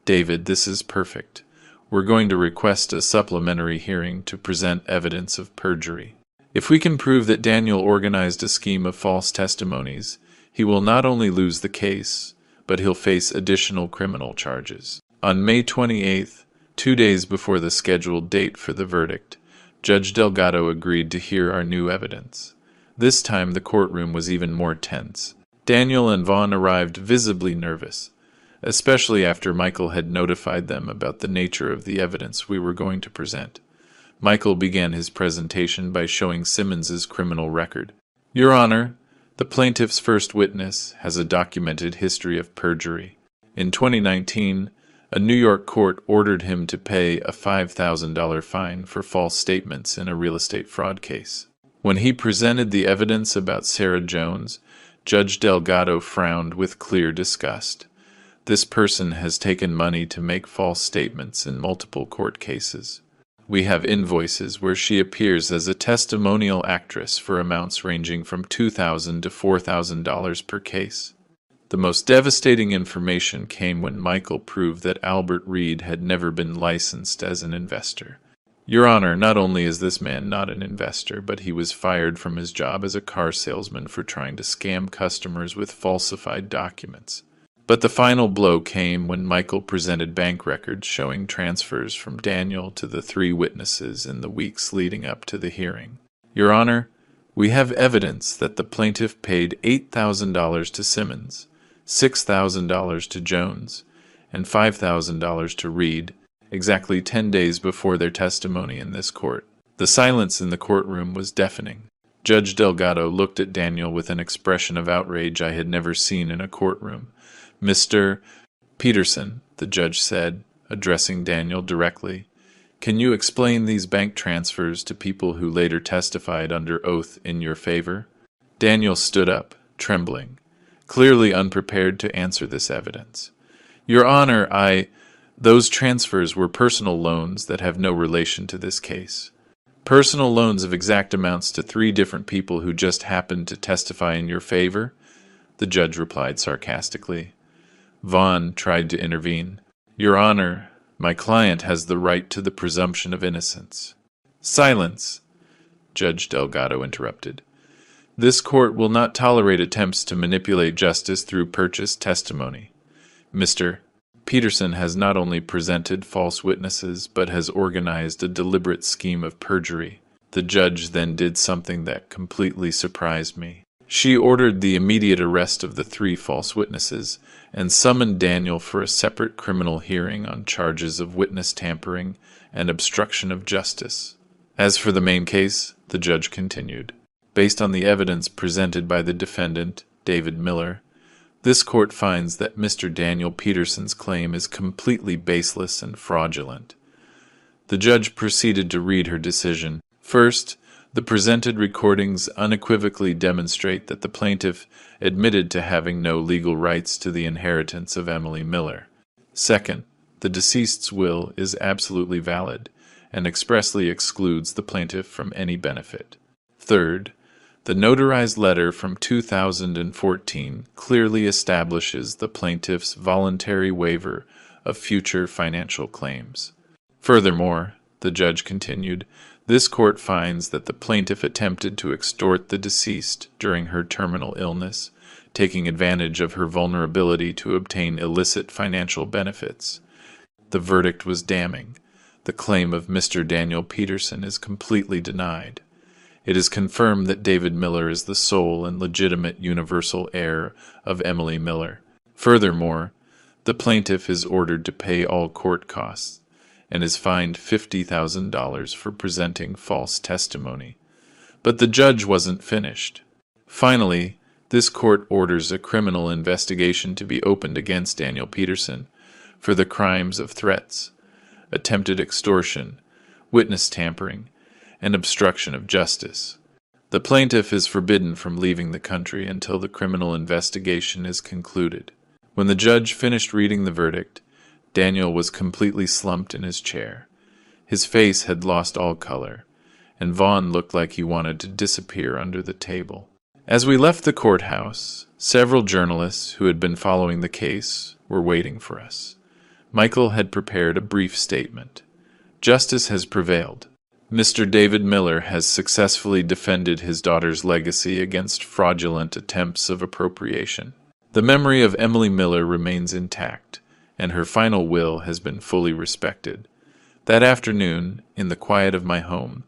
"David, this is perfect. We're going to request a supplementary hearing to present evidence of perjury. If we can prove that Daniel organized a scheme of false testimonies, he will not only lose the case, but he'll face additional criminal charges." On May 28th, 2 days before the scheduled date for the verdict, Judge Delgado agreed to hear our new evidence. This time the courtroom was even more tense. Daniel and Vaughn arrived visibly nervous, especially after Michael had notified them about the nature of the evidence we were going to present. Michael began his presentation by showing Simmons's criminal record. "Your Honor, the plaintiff's first witness has a documented history of perjury. In 2019, a New York court ordered him to pay a $5,000 fine for false statements in a real estate fraud case. When he presented the evidence about Sarah Jones, Judge Delgado frowned with clear disgust. This person has taken money to make false statements in multiple court cases. We have invoices where she appears as a testimonial actress for amounts ranging from $2,000 to $4,000 per case." The most devastating information came when Michael proved that Albert Reed had never been licensed as an investor. "Your Honor, not only is this man not an investor, but he was fired from his job as a car salesman for trying to scam customers with falsified documents." But the final blow came when Michael presented bank records showing transfers from Daniel to the 3 witnesses in the weeks leading up to the hearing. "Your Honor, We have evidence that the plaintiff paid $8,000 to Simmons, $6,000 to Jones, and $5,000 to Reed, exactly 10 days before their testimony in this court. The silence in the courtroom was deafening. Judge Delgado looked at Daniel with an expression of outrage I had never seen in a courtroom. "Mr. Peterson," the judge said, addressing Daniel directly, "can you explain these bank transfers to people who later testified under oath in your favor?" Daniel stood up, trembling, clearly unprepared to answer this evidence. "Your Honor, those transfers were personal loans that have no relation to this case. Personal loans of exact amounts to 3 different people who just happened to testify in your favor?" the judge replied sarcastically. Vaughn tried to intervene. "Your Honor, my client has the right to the presumption of innocence." "Silence," Judge Delgado interrupted. "This court will not tolerate attempts to manipulate justice through purchased testimony. Mr. Peterson has not only presented false witnesses, but has organized a deliberate scheme of perjury." The judge then did something that completely surprised me. She ordered the immediate arrest of the 3 false witnesses and summoned Daniel for a separate criminal hearing on charges of witness tampering and obstruction of justice. "As for the main case," the judge continued, "based on the evidence presented by the defendant, David Miller, this court finds that Mr. Daniel Peterson's claim is completely baseless and fraudulent." The judge proceeded to read her decision. First, the presented recordings unequivocally demonstrate that the plaintiff admitted to having no legal rights to the inheritance of Emily Miller. Second, the deceased's will is absolutely valid and expressly excludes the plaintiff from any benefit. Third, the notarized letter from 2014 clearly establishes the plaintiff's voluntary waiver of future financial claims. Furthermore, the judge continued, this court finds that the plaintiff attempted to extort the deceased during her terminal illness, taking advantage of her vulnerability to obtain illicit financial benefits. The verdict was damning. The claim of Mr. Daniel Peterson is completely denied. It is confirmed that David Miller is the sole and legitimate universal heir of Emily Miller. Furthermore, the plaintiff is ordered to pay all court costs and is fined $50,000 for presenting false testimony. But the judge wasn't finished. Finally, this court orders a criminal investigation to be opened against Daniel Peterson for the crimes of threats, attempted extortion, witness tampering, and obstruction of justice. The plaintiff is forbidden from leaving the country until the criminal investigation is concluded. When the judge finished reading the verdict, Daniel was completely slumped in his chair. His face had lost all color, and Vaughn looked like he wanted to disappear under the table. As we left the courthouse, several journalists who had been following the case were waiting for us. Michael had prepared a brief statement. Justice has prevailed. Mr. David Miller has successfully defended his daughter's legacy against fraudulent attempts of appropriation. The memory of Emily Miller remains intact, and her final will has been fully respected. That afternoon, in the quiet of my home,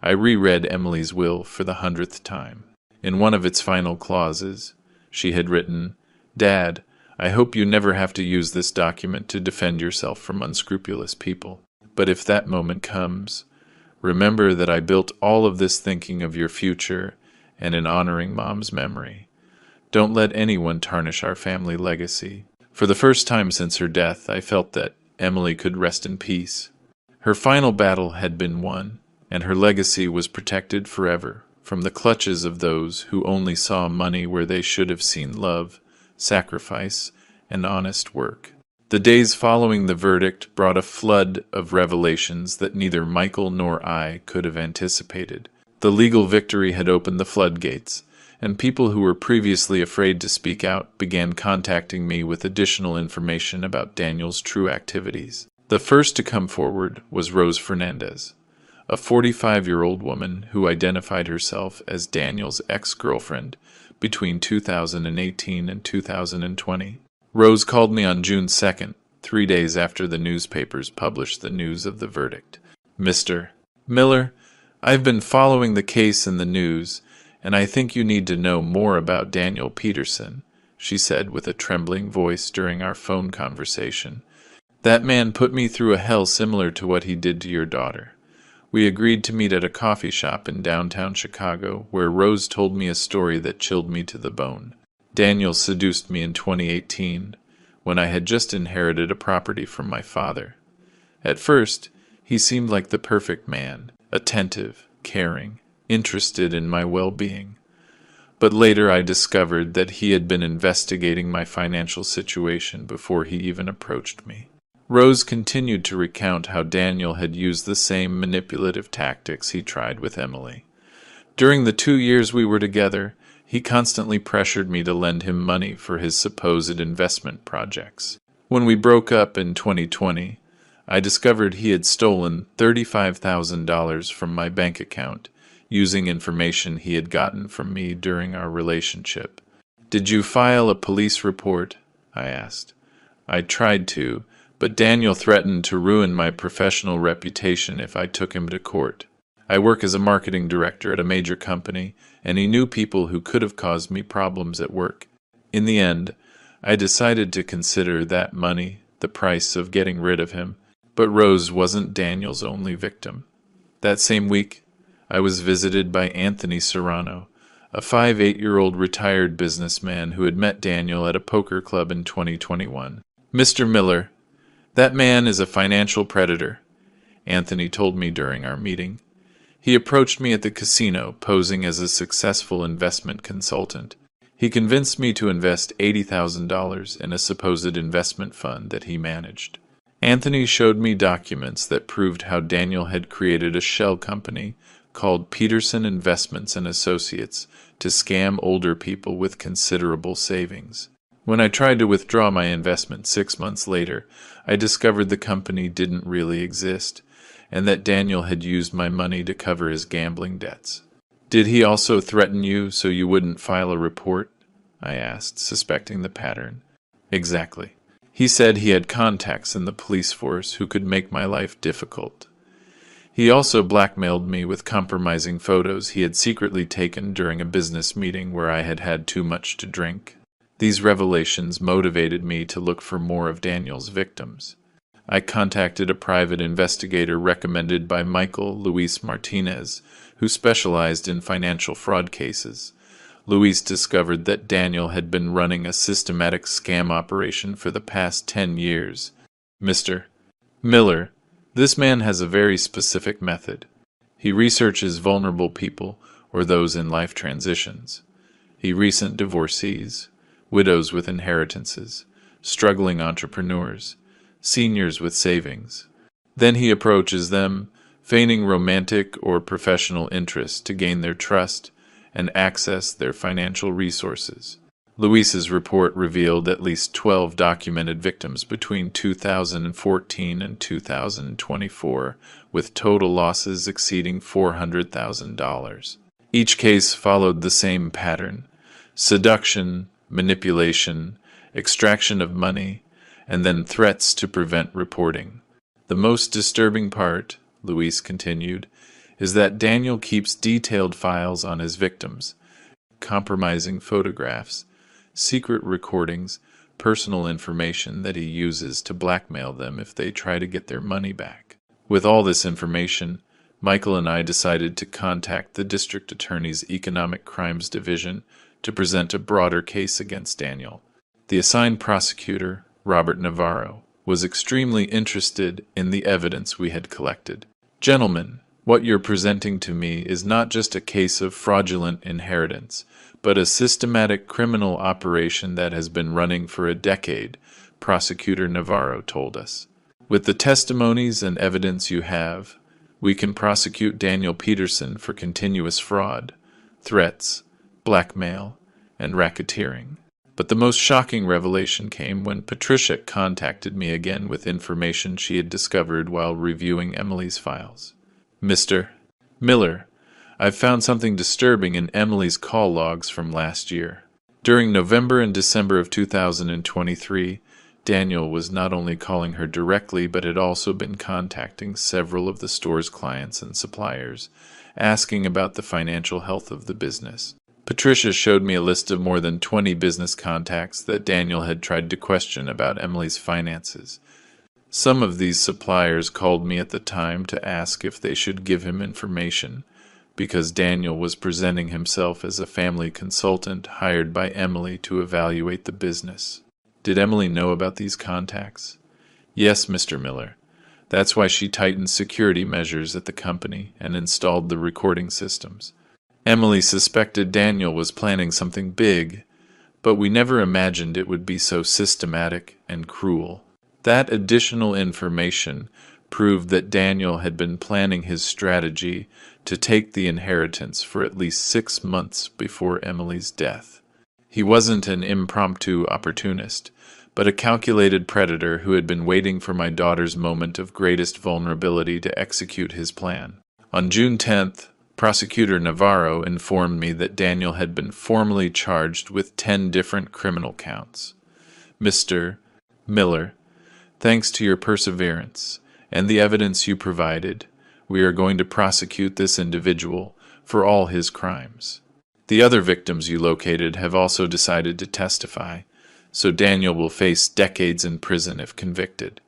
I reread Emily's will for the 100th time. In one of its final clauses, she had written, "Dad, I hope you never have to use this document to defend yourself from unscrupulous people. But if that moment comes, remember that I built all of this thinking of your future and in honoring Mom's memory. Don't let anyone tarnish our family legacy." For the first time since her death, I felt that Emily could rest in peace. Her final battle had been won, and her legacy was protected forever from the clutches of those who only saw money where they should have seen love, sacrifice, and honest work. The days following the verdict brought a flood of revelations that neither Michael nor I could have anticipated. The legal victory had opened the floodgates, and people who were previously afraid to speak out began contacting me with additional information about Daniel's true activities. The first to come forward was Rose Fernandez, a 45-year-old woman who identified herself as Daniel's ex-girlfriend between 2018 and 2020. Rose called me on June 2nd, 3 days after the newspapers published the news of the verdict. "Mr. Miller, I've been following the case in the news, "And I think you need to know more about Daniel Peterson," she said with a trembling voice during our phone conversation. "That man put me through a hell similar to what he did to your daughter." We agreed to meet at a coffee shop in downtown Chicago, where Rose told me a story that chilled me to the bone. Daniel seduced me in 2018, when I had just inherited a property from my father. At first, he seemed like the perfect man, attentive, caring, interested in my well-being. But later I discovered that he had been investigating my financial situation before he even approached me. Rose continued to recount how Daniel had used the same manipulative tactics he tried with Emily. During the 2 years we were together, he constantly pressured me to lend him money for his supposed investment projects. When we broke up in 2020, I discovered he had stolen $35,000 from my bank account, using information he had gotten from me during our relationship. "Did you file a police report?" I asked. "I tried to, but Daniel threatened to ruin my professional reputation if I took him to court. I work as a marketing director at a major company, and he knew people who could have caused me problems at work. In the end, I decided to consider that money the price of getting rid of him. But Rose wasn't Daniel's only victim. That same week, I was visited by Anthony Serrano, a 58-year-old retired businessman who had met Daniel at a poker club in 2021. "Mr. Miller, that man is a financial predator," Anthony told me during our meeting. "He approached me at the casino, posing as a successful investment consultant. He convinced me to invest $80,000 in a supposed investment fund that he managed. Anthony showed me documents that proved how Daniel had created a shell company called Peterson Investments and Associates to scam older people with considerable savings. When I tried to withdraw my investment 6 months later, I discovered the company didn't really exist, and that Daniel had used my money to cover his gambling debts." "Did he also threaten you so you wouldn't file a report?" I asked, suspecting the pattern. "Exactly. He said he had contacts in the police force who could make my life difficult. He also blackmailed me with compromising photos he had secretly taken during a business meeting where I had had too much to drink. These revelations motivated me to look for more of Daniel's victims. I contacted a private investigator recommended by Michael Luis Martinez, who specialized in financial fraud cases. Luis discovered that Daniel had been running a systematic scam operation for the past 10 years. "Mr. Miller, this man has a very specific method. He researches vulnerable people or those in life transitions. Recent divorcees, widows with inheritances, struggling entrepreneurs, seniors with savings. Then he approaches them, feigning romantic or professional interest to gain their trust and access their financial resources." Luis's report revealed at least 12 documented victims between 2014 and 2024, with total losses exceeding $400,000. Each case followed the same pattern: seduction, manipulation, extraction of money, and then threats to prevent reporting. "The most disturbing part," Luis continued, "is that Daniel keeps detailed files on his victims, compromising photographs, secret recordings, personal information that he uses to blackmail them if they try to get their money back." With all this information, Michael and I decided to contact the District Attorney's Economic Crimes Division to present a broader case against Daniel. The assigned prosecutor, Robert Navarro, was extremely interested in the evidence we had collected. "Gentlemen, what you're presenting to me is not just a case of fraudulent inheritance, but a systematic criminal operation that has been running for a decade," Prosecutor Navarro told us. "With the testimonies and evidence you have, we can prosecute Daniel Peterson for continuous fraud, threats, blackmail, and racketeering." But the most shocking revelation came when Patricia contacted me again with information she had discovered while reviewing Emily's files. "Mr. Miller, I've found something disturbing in Emily's call logs from last year. During November and December of 2023, Daniel was not only calling her directly but had also been contacting several of the store's clients and suppliers, asking about the financial health of the business. Patricia showed me a list of more than 20 business contacts that Daniel had tried to question about Emily's finances. Some of these suppliers called me at the time to ask if they should give him information, because Daniel was presenting himself as a family consultant hired by Emily to evaluate the business. Did Emily know about these contacts? Yes, Mr. Miller. That's why she tightened security measures at the company and installed the recording systems. Emily suspected Daniel was planning something big, but we never imagined it would be so systematic and cruel. That additional information proved that Daniel had been planning his strategy to take the inheritance for at least 6 months before Emily's death. He wasn't an impromptu opportunist, but a calculated predator who had been waiting for my daughter's moment of greatest vulnerability to execute his plan. On June 10th, Prosecutor Navarro informed me that Daniel had been formally charged with 10 different criminal counts. Mr. Miller, thanks to your perseverance and the evidence you provided, we are going to prosecute this individual for all his crimes. The other victims you located have also decided to testify, so Daniel will face decades in prison if convicted.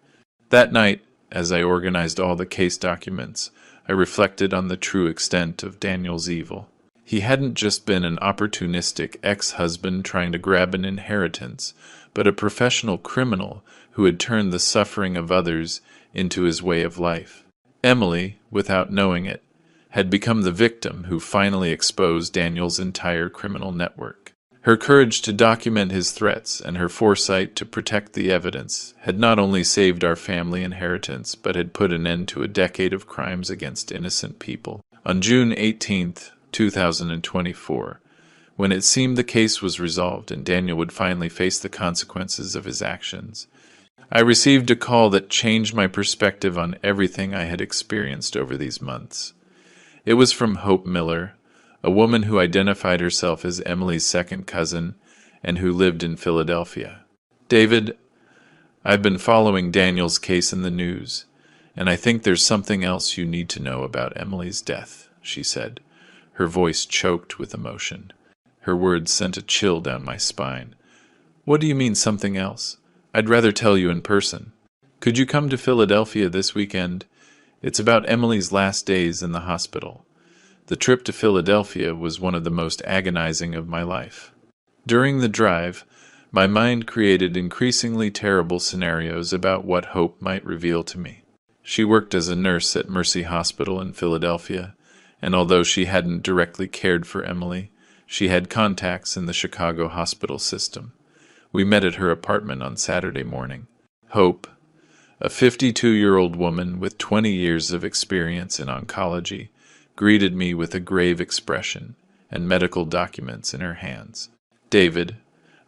That night, as I organized all the case documents, I reflected on the true extent of Daniel's evil. He hadn't just been an opportunistic ex-husband trying to grab an inheritance, but a professional criminal who had turned the suffering of others into his way of life. Emily, without knowing it, had become the victim who finally exposed Daniel's entire criminal network. Her courage to document his threats and her foresight to protect the evidence had not only saved our family inheritance, but had put an end to a decade of crimes against innocent people. On June 18, 2024, when it seemed the case was resolved and Daniel would finally face the consequences of his actions, I received a call that changed my perspective on everything I had experienced over these months. It was from Hope Miller, a woman who identified herself as Emily's second cousin and who lived in Philadelphia. David, I've been following Daniel's case in the news, and I think there's something else you need to know about Emily's death, she said. Her voice choked with emotion. Her words sent a chill down my spine. What do you mean something else? I'd rather tell you in person. Could you come to Philadelphia this weekend? It's about Emily's last days in the hospital. The trip to Philadelphia was one of the most agonizing of my life. During the drive, my mind created increasingly terrible scenarios about what Hope might reveal to me. She worked as a nurse at Mercy Hospital in Philadelphia, and although she hadn't directly cared for Emily, she had contacts in the Chicago hospital system. We met at her apartment on Saturday morning. Hope, a 52-year-old woman with 20 years of experience in oncology, greeted me with a grave expression and medical documents in her hands. David,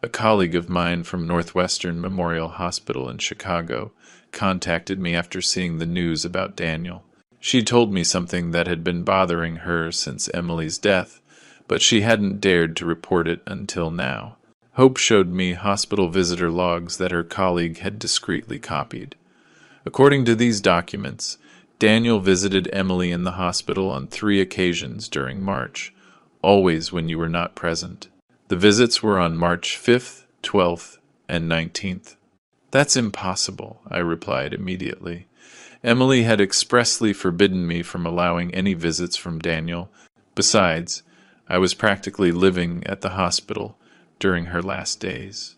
a colleague of mine from Northwestern Memorial Hospital in Chicago, contacted me after seeing the news about Daniel. She told me something that had been bothering her since Emily's death, but she hadn't dared to report it until now. Hope showed me hospital visitor logs that her colleague had discreetly copied. According to these documents, Daniel visited Emily in the hospital on 3 occasions during March, always when you were not present. The visits were on March 5th, 12th, and 19th. That's impossible, I replied immediately. Emily had expressly forbidden me from allowing any visits from Daniel. Besides, I was practically living at the hospital during her last days.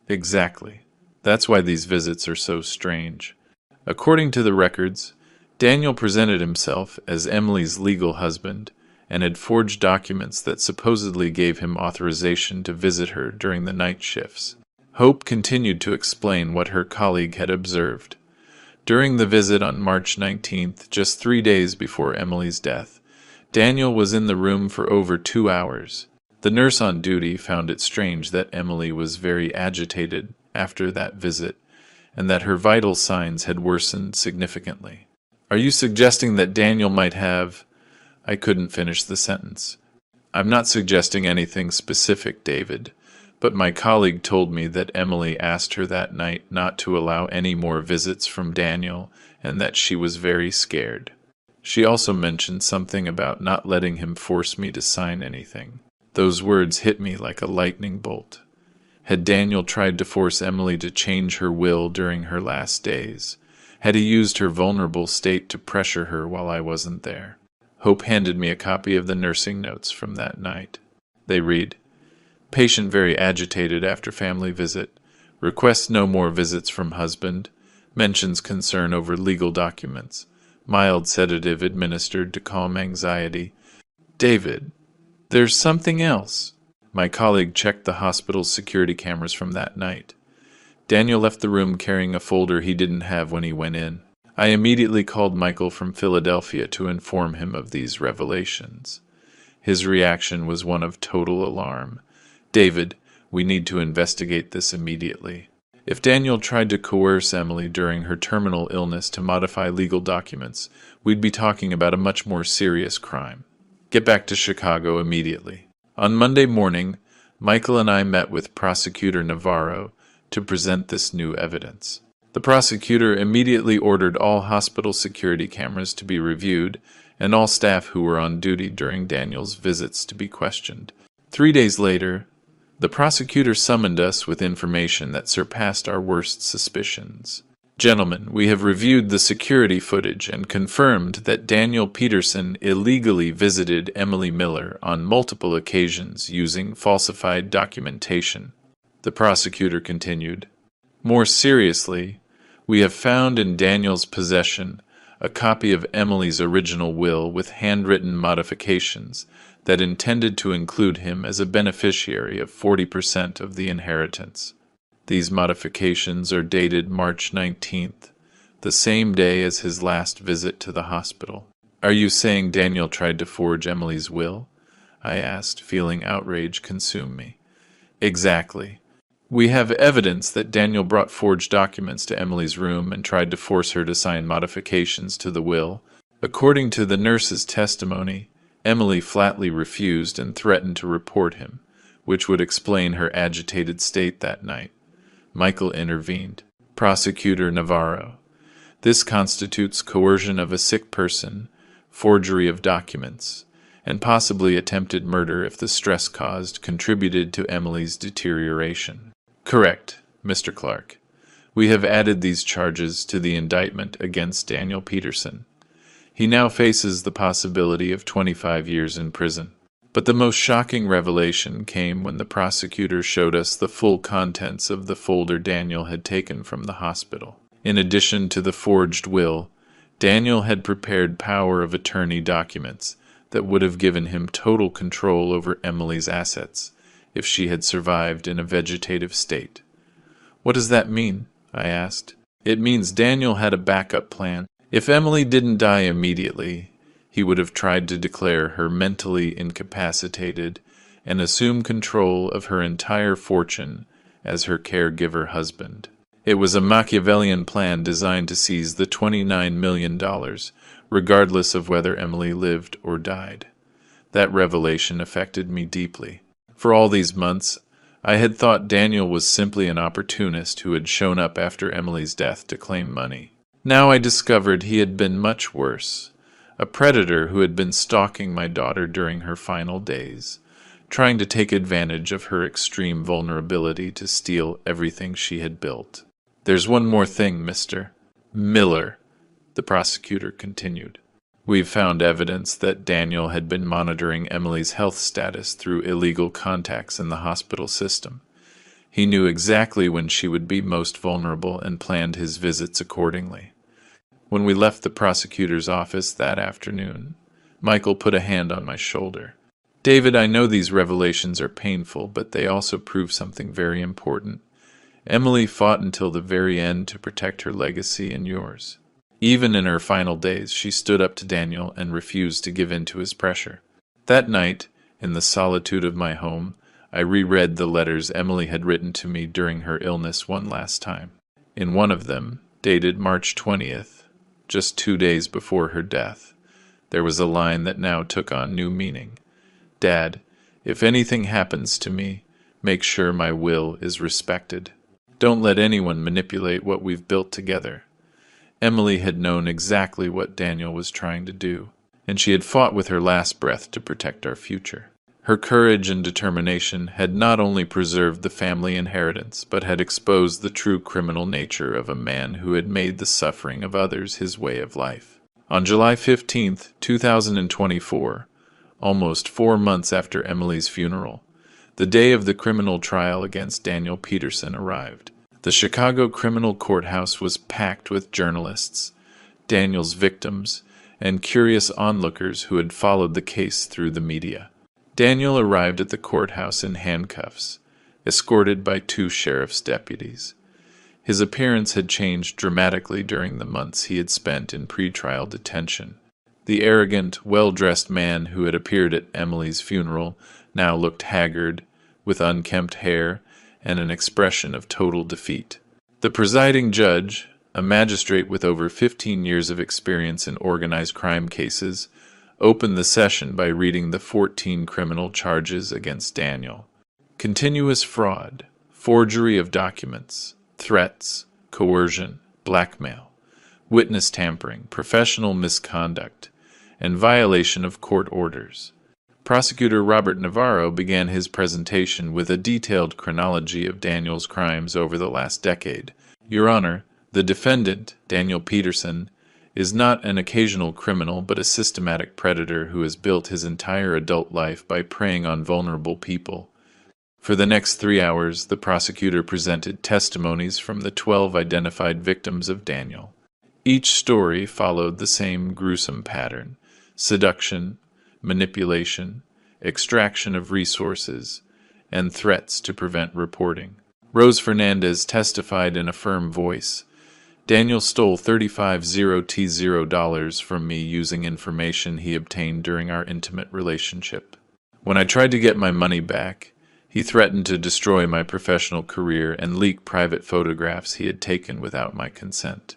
Exactly. That's why these visits are so strange. According to the records, Daniel presented himself as Emily's legal husband and had forged documents that supposedly gave him authorization to visit her during the night shifts. Hope continued to explain what her colleague had observed. During the visit on March 19th, just 3 days before Emily's death, Daniel was in the room for over 2 hours. The nurse on duty found it strange that Emily was very agitated after that visit, and that her vital signs had worsened significantly. Are you suggesting that Daniel might have... I couldn't finish the sentence. I'm not suggesting anything specific, David, but my colleague told me that Emily asked her that night not to allow any more visits from Daniel and that she was very scared. She also mentioned something about not letting him force me to sign anything. Those words hit me like a lightning bolt. Had Daniel tried to force Emily to change her will during her last days? Had he used her vulnerable state to pressure her while I wasn't there? Hope handed me a copy of the nursing notes from that night. They read, "Patient very agitated after family visit. Requests no more visits from husband. Mentions concern over legal documents. Mild sedative administered to calm anxiety." David, there's something else. My colleague checked the hospital's security cameras from that night. Daniel left the room carrying a folder he didn't have when he went in. I immediately called Michael from Philadelphia to inform him of these revelations. His reaction was one of total alarm. "David, we need to investigate this immediately." If Daniel tried to coerce Emily during her terminal illness to modify legal documents, we'd be talking about a much more serious crime. Get back to Chicago immediately. On Monday morning, Michael and I met with Prosecutor Navarro to present this new evidence. The prosecutor immediately ordered all hospital security cameras to be reviewed and all staff who were on duty during Daniel's visits to be questioned. 3 days later, the prosecutor summoned us with information that surpassed our worst suspicions. "Gentlemen, we have reviewed the security footage and confirmed that Daniel Peterson illegally visited Emily Miller on multiple occasions using falsified documentation," the prosecutor continued. "More seriously, we have found in Daniel's possession a copy of Emily's original will with handwritten modifications that intended to include him as a beneficiary of 40% of the inheritance. These modifications are dated March 19th, the same day as his last visit to the hospital." "Are you saying Daniel tried to forge Emily's will?" I asked, feeling outrage consume me. "Exactly. We have evidence that Daniel brought forged documents to Emily's room and tried to force her to sign modifications to the will. According to the nurse's testimony, Emily flatly refused and threatened to report him, which would explain her agitated state that night." Michael intervened. "Prosecutor Navarro, this constitutes coercion of a sick person, forgery of documents, and possibly attempted murder if the stress caused contributed to Emily's deterioration." "Correct, Mr. Clark. We have added these charges to the indictment against Daniel Peterson. He now faces the possibility of 25 years in prison." But the most shocking revelation came when the prosecutor showed us the full contents of the folder Daniel had taken from the hospital. In addition to the forged will, Daniel had prepared power of attorney documents that would have given him total control over Emily's assets if she had survived in a vegetative state. "What does that mean?" I asked. "It means Daniel had a backup plan. If Emily didn't die immediately, he would have tried to declare her mentally incapacitated and assume control of her entire fortune as her caregiver husband. It was a Machiavellian plan designed to seize the $29 million, regardless of whether Emily lived or died." That revelation affected me deeply. For all these months, I had thought Daniel was simply an opportunist who had shown up after Emily's death to claim money. Now I discovered he had been much worse. A predator who had been stalking my daughter during her final days, trying to take advantage of her extreme vulnerability to steal everything she had built. "There's one more thing, Mr. Miller," the prosecutor continued. "We've found evidence that Daniel had been monitoring Emily's health status through illegal contacts in the hospital system. He knew exactly when she would be most vulnerable and planned his visits accordingly." When we left the prosecutor's office that afternoon, Michael put a hand on my shoulder. "David, I know these revelations are painful, but they also prove something very important. Emily fought until the very end to protect her legacy and yours. Even in her final days, she stood up to Daniel and refused to give in to his pressure." That night, in the solitude of my home, I reread the letters Emily had written to me during her illness one last time. In one of them, dated March 20th, just 2 days before her death, there was a line that now took on new meaning. "Dad, if anything happens to me, make sure my will is respected. Don't let anyone manipulate what we've built together. Emily had known exactly what Daniel was trying to do, and she had fought with her last breath to protect our future. Her courage and determination had not only preserved the family inheritance, but had exposed the true criminal nature of a man who had made the suffering of others his way of life. On July 15th, 2024, almost 4 months after Emily's funeral, the day of the criminal trial against Daniel Peterson arrived. The Chicago Criminal Courthouse was packed with journalists, Daniel's victims, and curious onlookers who had followed the case through the media. Daniel arrived at the courthouse in handcuffs, escorted by 2 sheriff's deputies. His appearance had changed dramatically during the months he had spent in pretrial detention. The arrogant, well-dressed man who had appeared at Emily's funeral now looked haggard, with unkempt hair and an expression of total defeat. The presiding judge, a magistrate with over 15 years of experience in organized crime cases, opened the session by reading the 14 criminal charges against Daniel. Continuous fraud, forgery of documents, threats, coercion, blackmail, witness tampering, professional misconduct, and violation of court orders. Prosecutor Robert Navarro began his presentation with a detailed chronology of Daniel's crimes over the last decade. Your Honor, the defendant, Daniel Peterson, is not an occasional criminal but a systematic predator who has built his entire adult life by preying on vulnerable people. For the next 3 hours, the prosecutor presented testimonies from the 12 identified victims of Daniel. Each story followed the same gruesome pattern: seduction, manipulation, extraction of resources, and threats to prevent reporting. Rose Fernandez testified in a firm voice. Daniel stole $350 from me using information he obtained during our intimate relationship. When I tried to get my money back, he threatened to destroy my professional career and leak private photographs he had taken without my consent.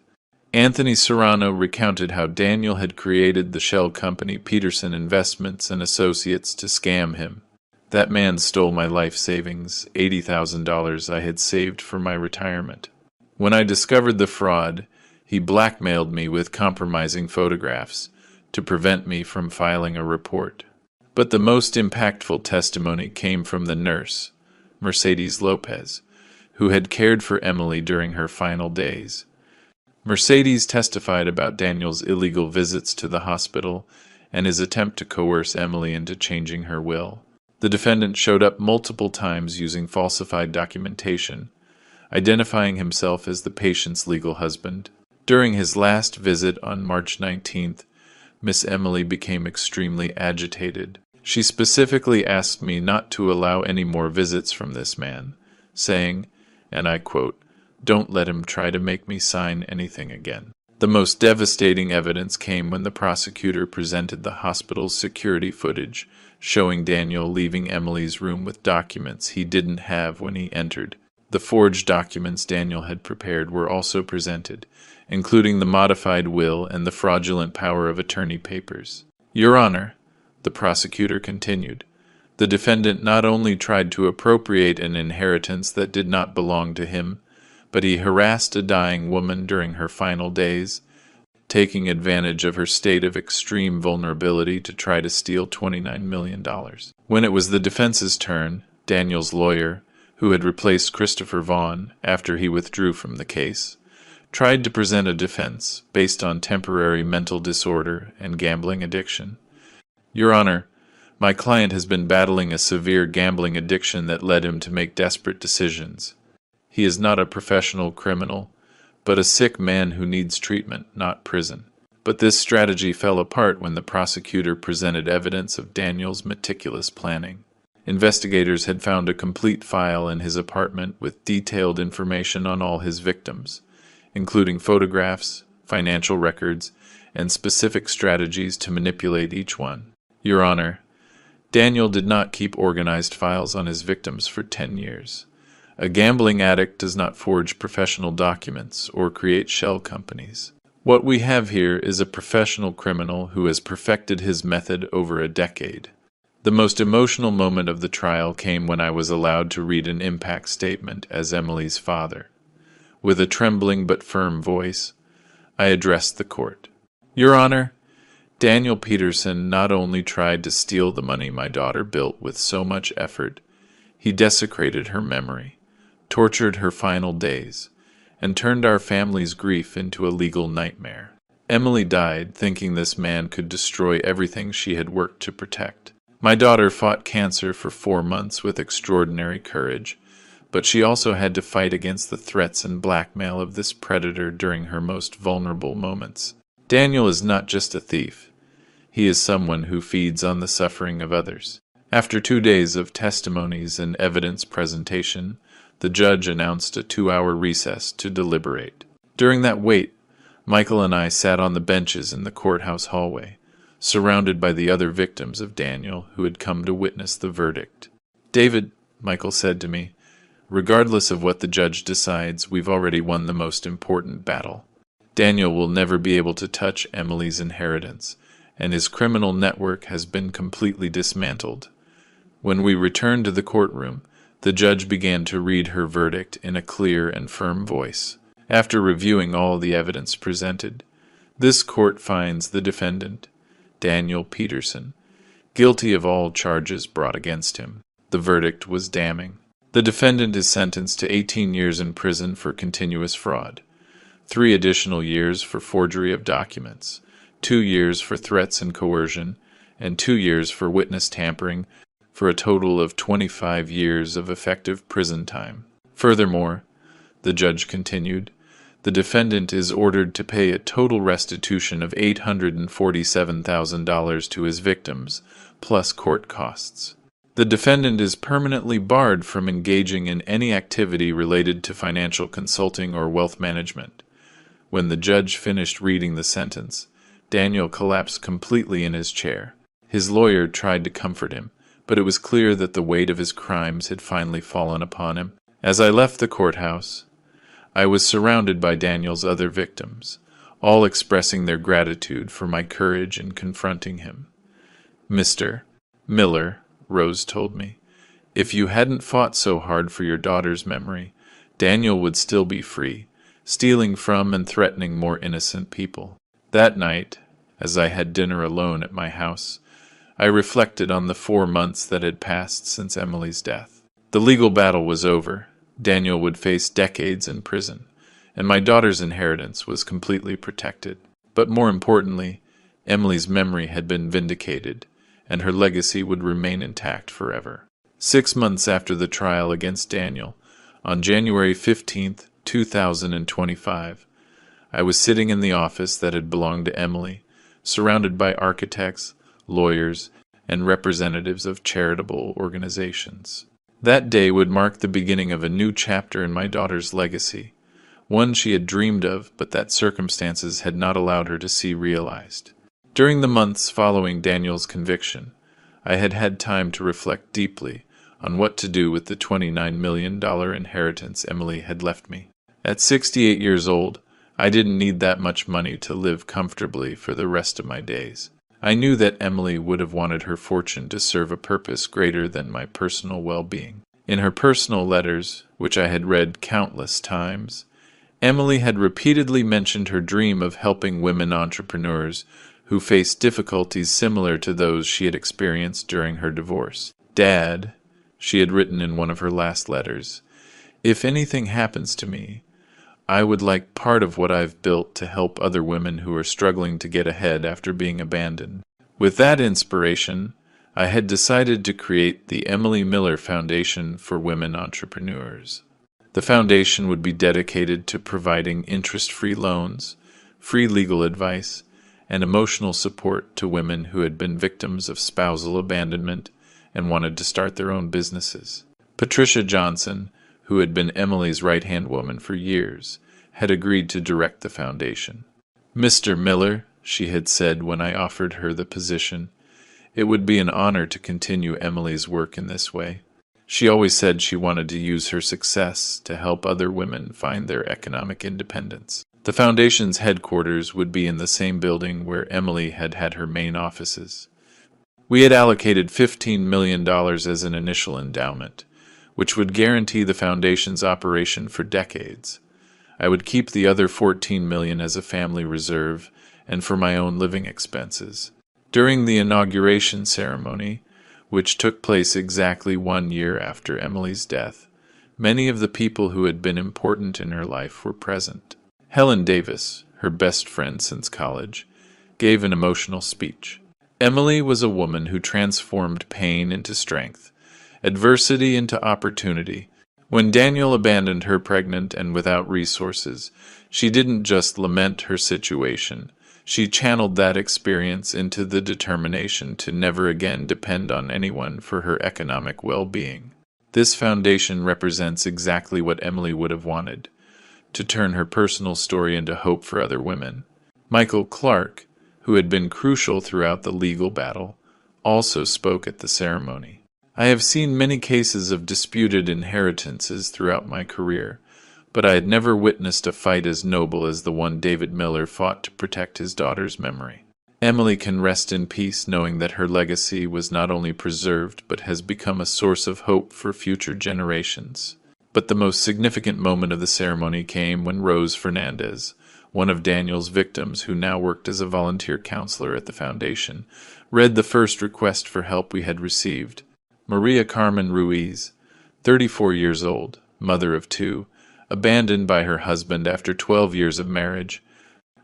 Anthony Serrano recounted how Daniel had created the shell company Peterson Investments and Associates to scam him. That man stole my life savings, $80,000 I had saved for my retirement. When I discovered the fraud, he blackmailed me with compromising photographs to prevent me from filing a report. But the most impactful testimony came from the nurse, Mercedes Lopez, who had cared for Emily during her final days. Mercedes testified about Daniel's illegal visits to the hospital and his attempt to coerce Emily into changing her will. The defendant showed up multiple times using falsified documentation, identifying himself as the patient's legal husband. During his last visit on March 19th, Miss Emily became extremely agitated. She specifically asked me not to allow any more visits from this man, saying, and I quote, "Don't let him try to make me sign anything again." The most devastating evidence came when the prosecutor presented the hospital's security footage, showing Daniel leaving Emily's room with documents he didn't have when he entered. The forged documents Daniel had prepared were also presented, including the modified will and the fraudulent power of attorney papers. Your Honor, the prosecutor continued, the defendant not only tried to appropriate an inheritance that did not belong to him, but he harassed a dying woman during her final days, taking advantage of her state of extreme vulnerability to try to steal $29 million. When it was the defense's turn, Daniel's lawyer, who had replaced Christopher Vaughn after he withdrew from the case, tried to present a defense based on temporary mental disorder and gambling addiction. Your Honor, my client has been battling a severe gambling addiction that led him to make desperate decisions. He is not a professional criminal, but a sick man who needs treatment, not prison. But this strategy fell apart when the prosecutor presented evidence of Daniel's meticulous planning. Investigators had found a complete file in his apartment with detailed information on all his victims, including photographs, financial records, and specific strategies to manipulate each one. Your Honor, Daniel did not keep organized files on his victims for 10 years. A gambling addict does not forge professional documents or create shell companies. What we have here is a professional criminal who has perfected his method over a decade. The most emotional moment of the trial came when I was allowed to read an impact statement as Emily's father. With a trembling but firm voice, I addressed the court. Your Honor, Daniel Peterson not only tried to steal the money my daughter built with so much effort, he desecrated her memory, tortured her final days, and turned our family's grief into a legal nightmare. Emily died thinking this man could destroy everything she had worked to protect. My daughter fought cancer for 4 months with extraordinary courage, but she also had to fight against the threats and blackmail of this predator during her most vulnerable moments. Daniel is not just a thief. He is someone who feeds on the suffering of others. After 2 days of testimonies and evidence presentation, the judge announced a 2-hour recess to deliberate. During that wait, Michael and I sat on the benches in the courthouse hallway, surrounded by the other victims of Daniel who had come to witness the verdict. David, Michael said to me, regardless of what the judge decides, we've already won the most important battle. Daniel will never be able to touch Emily's inheritance, and his criminal network has been completely dismantled. When we returned to the courtroom, the judge began to read her verdict in a clear and firm voice. After reviewing all the evidence presented, this court finds the defendant, Daniel Peterson, guilty of all charges brought against him. The verdict was damning. The defendant is sentenced to 18 years in prison for continuous fraud, 3 additional years for forgery of documents, 2 years for threats and coercion, and 2 years for witness tampering, for a total of 25 years of effective prison time. Furthermore, the judge continued, the defendant is ordered to pay a total restitution of $847,000 to his victims, plus court costs. The defendant is permanently barred from engaging in any activity related to financial consulting or wealth management. When the judge finished reading the sentence, Daniel collapsed completely in his chair. His lawyer tried to comfort him, but it was clear that the weight of his crimes had finally fallen upon him. As I left the courthouse, I was surrounded by Daniel's other victims, all expressing their gratitude for my courage in confronting him. Mr. Miller, Rose told me, if you hadn't fought so hard for your daughter's memory, Daniel would still be free, stealing from and threatening more innocent people. That night, as I had dinner alone at my house, I reflected on the 4 months that had passed since Emily's death. The legal battle was over. Daniel would face decades in prison, and my daughter's inheritance was completely protected. But more importantly, Emily's memory had been vindicated, and her legacy would remain intact forever. 6 months after the trial against Daniel, on January 15th, 2025, I was sitting in the office that had belonged to Emily, surrounded by architects, lawyers, and representatives of charitable organizations. That day would mark the beginning of a new chapter in my daughter's legacy, one she had dreamed of but that circumstances had not allowed her to see realized. During the months following Daniel's conviction, I had had time to reflect deeply on what to do with the $29 million inheritance Emily had left me. At 68 years old, I didn't need that much money to live comfortably for the rest of my days. I knew that Emily would have wanted her fortune to serve a purpose greater than my personal well-being. In her personal letters, which I had read countless times, Emily had repeatedly mentioned her dream of helping women entrepreneurs who faced difficulties similar to those she had experienced during her divorce. Dad, she had written in one of her last letters, if anything happens to me, I would like part of what I've built to help other women who are struggling to get ahead after being abandoned. With that inspiration, I had decided to create the Emily Miller Foundation for Women Entrepreneurs. The foundation would be dedicated to providing interest-free loans, free legal advice, and emotional support to women who had been victims of spousal abandonment and wanted to start their own businesses. Patricia Johnson, who had been Emily's right-hand woman for years, had agreed to direct the foundation. Mr. Miller, she had said when I offered her the position, it would be an honor to continue Emily's work in this way. She always said she wanted to use her success to help other women find their economic independence. The foundation's headquarters would be in the same building where Emily had had her main offices. We had allocated $15 million as an initial endowment, which would guarantee the foundation's operation for decades. I would keep the other $14 million as a family reserve and for my own living expenses. During the inauguration ceremony, which took place exactly 1 year after Emily's death, many of the people who had been important in her life were present. Helen Davis, her best friend since college, gave an emotional speech. Emily was a woman who transformed pain into strength, adversity into opportunity. When Daniel abandoned her pregnant and without resources, she didn't just lament her situation. She channeled that experience into the determination to never again depend on anyone for her economic well-being. This foundation represents exactly what Emily would have wanted, to turn her personal story into hope for other women. Michael Clark, who had been crucial throughout the legal battle, also spoke at the ceremony. I have seen many cases of disputed inheritances throughout my career, but I had never witnessed a fight as noble as the one David Miller fought to protect his daughter's memory. Emily can rest in peace knowing that her legacy was not only preserved but has become a source of hope for future generations. But the most significant moment of the ceremony came when Rose Fernandez, one of Daniel's victims who now worked as a volunteer counselor at the foundation, read the first request for help we had received. Maria Carmen Ruiz, 34 years old, mother of 2, abandoned by her husband after 12 years of marriage,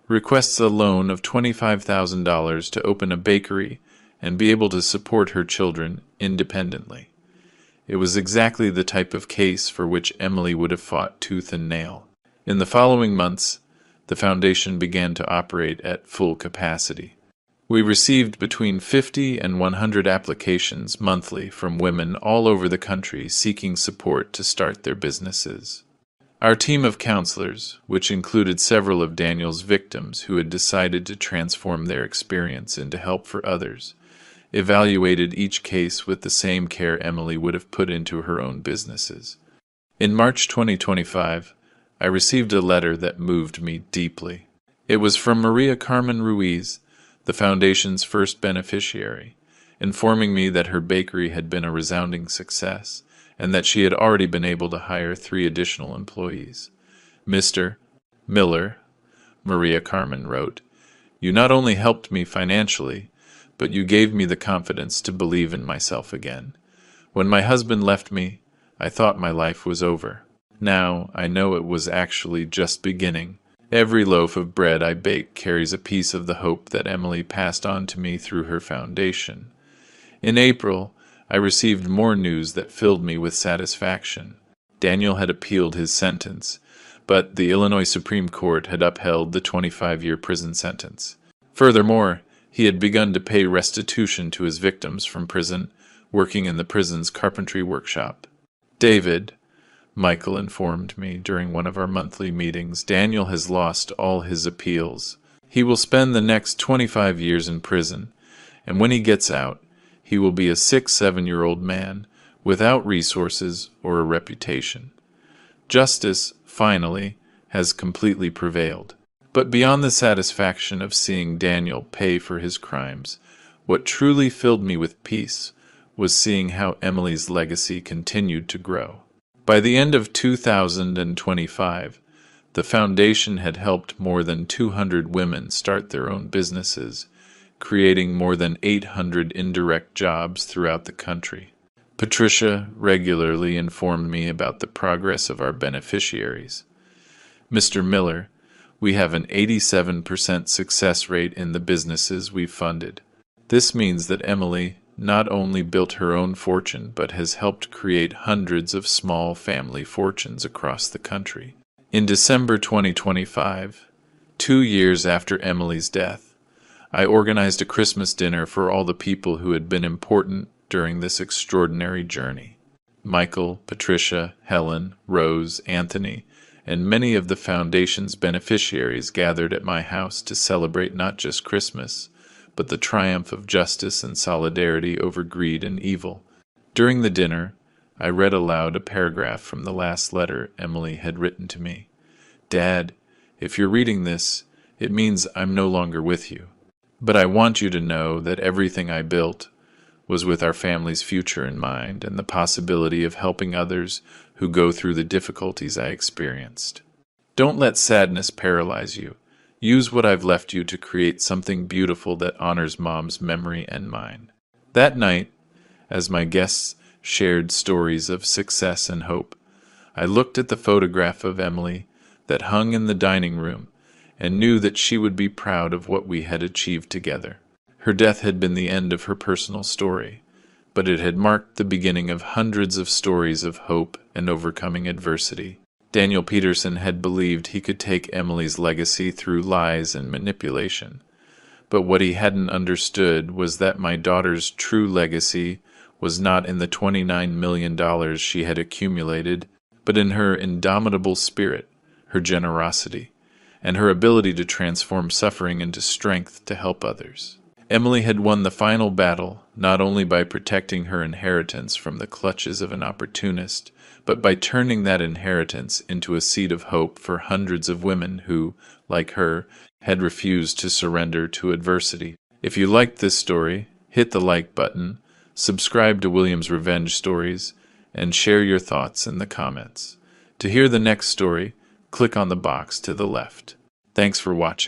requests a loan of $25,000 to open a bakery and be able to support her children independently. It was exactly the type of case for which Emily would have fought tooth and nail. In the following months, the foundation began to operate at full capacity. We received between 50 and 100 applications monthly from women all over the country seeking support to start their businesses. Our team of counselors, which included several of Daniel's victims who had decided to transform their experience into help for others, evaluated each case with the same care Emily would have put into her own businesses. In March 2025, I received a letter that moved me deeply. It was from Maria Carmen Ruiz, the foundation's first beneficiary, informing me that her bakery had been a resounding success and that she had already been able to hire 3 additional employees. Mr. Miller, Maria Carmen wrote, "You not only helped me financially, but you gave me the confidence to believe in myself again. When my husband left me, I thought my life was over. Now I know it was actually just beginning. Every loaf of bread I bake carries a piece of the hope that Emily passed on to me through her foundation." In April, I received more news that filled me with satisfaction. Daniel had appealed his sentence, but the Illinois Supreme Court had upheld the 25-year prison sentence. Furthermore, he had begun to pay restitution to his victims from prison, working in the prison's carpentry workshop. David, Michael informed me during one of our monthly meetings, Daniel has lost all his appeals. He will spend the next 25 years in prison, and when he gets out, he will be a 6-7-year-old man without resources or a reputation. Justice, finally, has completely prevailed. But beyond the satisfaction of seeing Daniel pay for his crimes, what truly filled me with peace was seeing how Emily's legacy continued to grow. By the end of 2025, the foundation had helped more than 200 women start their own businesses, creating more than 800 indirect jobs throughout the country. Patricia regularly informed me about the progress of our beneficiaries. Mr. Miller, we have an 87% success rate in the businesses we've funded. This means that Emily not only built her own fortune, but has helped create hundreds of small family fortunes across the country. In December 2025, 2 years after Emily's death, I organized a Christmas dinner for all the people who had been important during this extraordinary journey. Michael, Patricia, Helen, Rose, Anthony, and many of the foundation's beneficiaries gathered at my house to celebrate not just Christmas, but the triumph of justice and solidarity over greed and evil. During the dinner, I read aloud a paragraph from the last letter Emily had written to me. "Dad, if you're reading this, it means I'm no longer with you. But I want you to know that everything I built was with our family's future in mind and the possibility of helping others who go through the difficulties I experienced." Don't let sadness paralyze you. Use what I've left you to create something beautiful that honors Mom's memory and mine. That night, as my guests shared stories of success and hope, I looked at the photograph of Emily that hung in the dining room and knew that she would be proud of what we had achieved together. Her death had been the end of her personal story, but it had marked the beginning of hundreds of stories of hope and overcoming adversity. Daniel Peterson had believed he could take Emily's legacy through lies and manipulation, but what he hadn't understood was that my daughter's true legacy was not in the $29 million she had accumulated, but in her indomitable spirit, her generosity, and her ability to transform suffering into strength to help others. Emily had won the final battle not only by protecting her inheritance from the clutches of an opportunist, but by turning that inheritance into a seed of hope for hundreds of women who, like her, had refused to surrender to adversity. If you liked this story, hit the like button, subscribe to William's Revenge Stories, and share your thoughts in the comments. To hear the next story, click on the box to the left. Thanks for watching.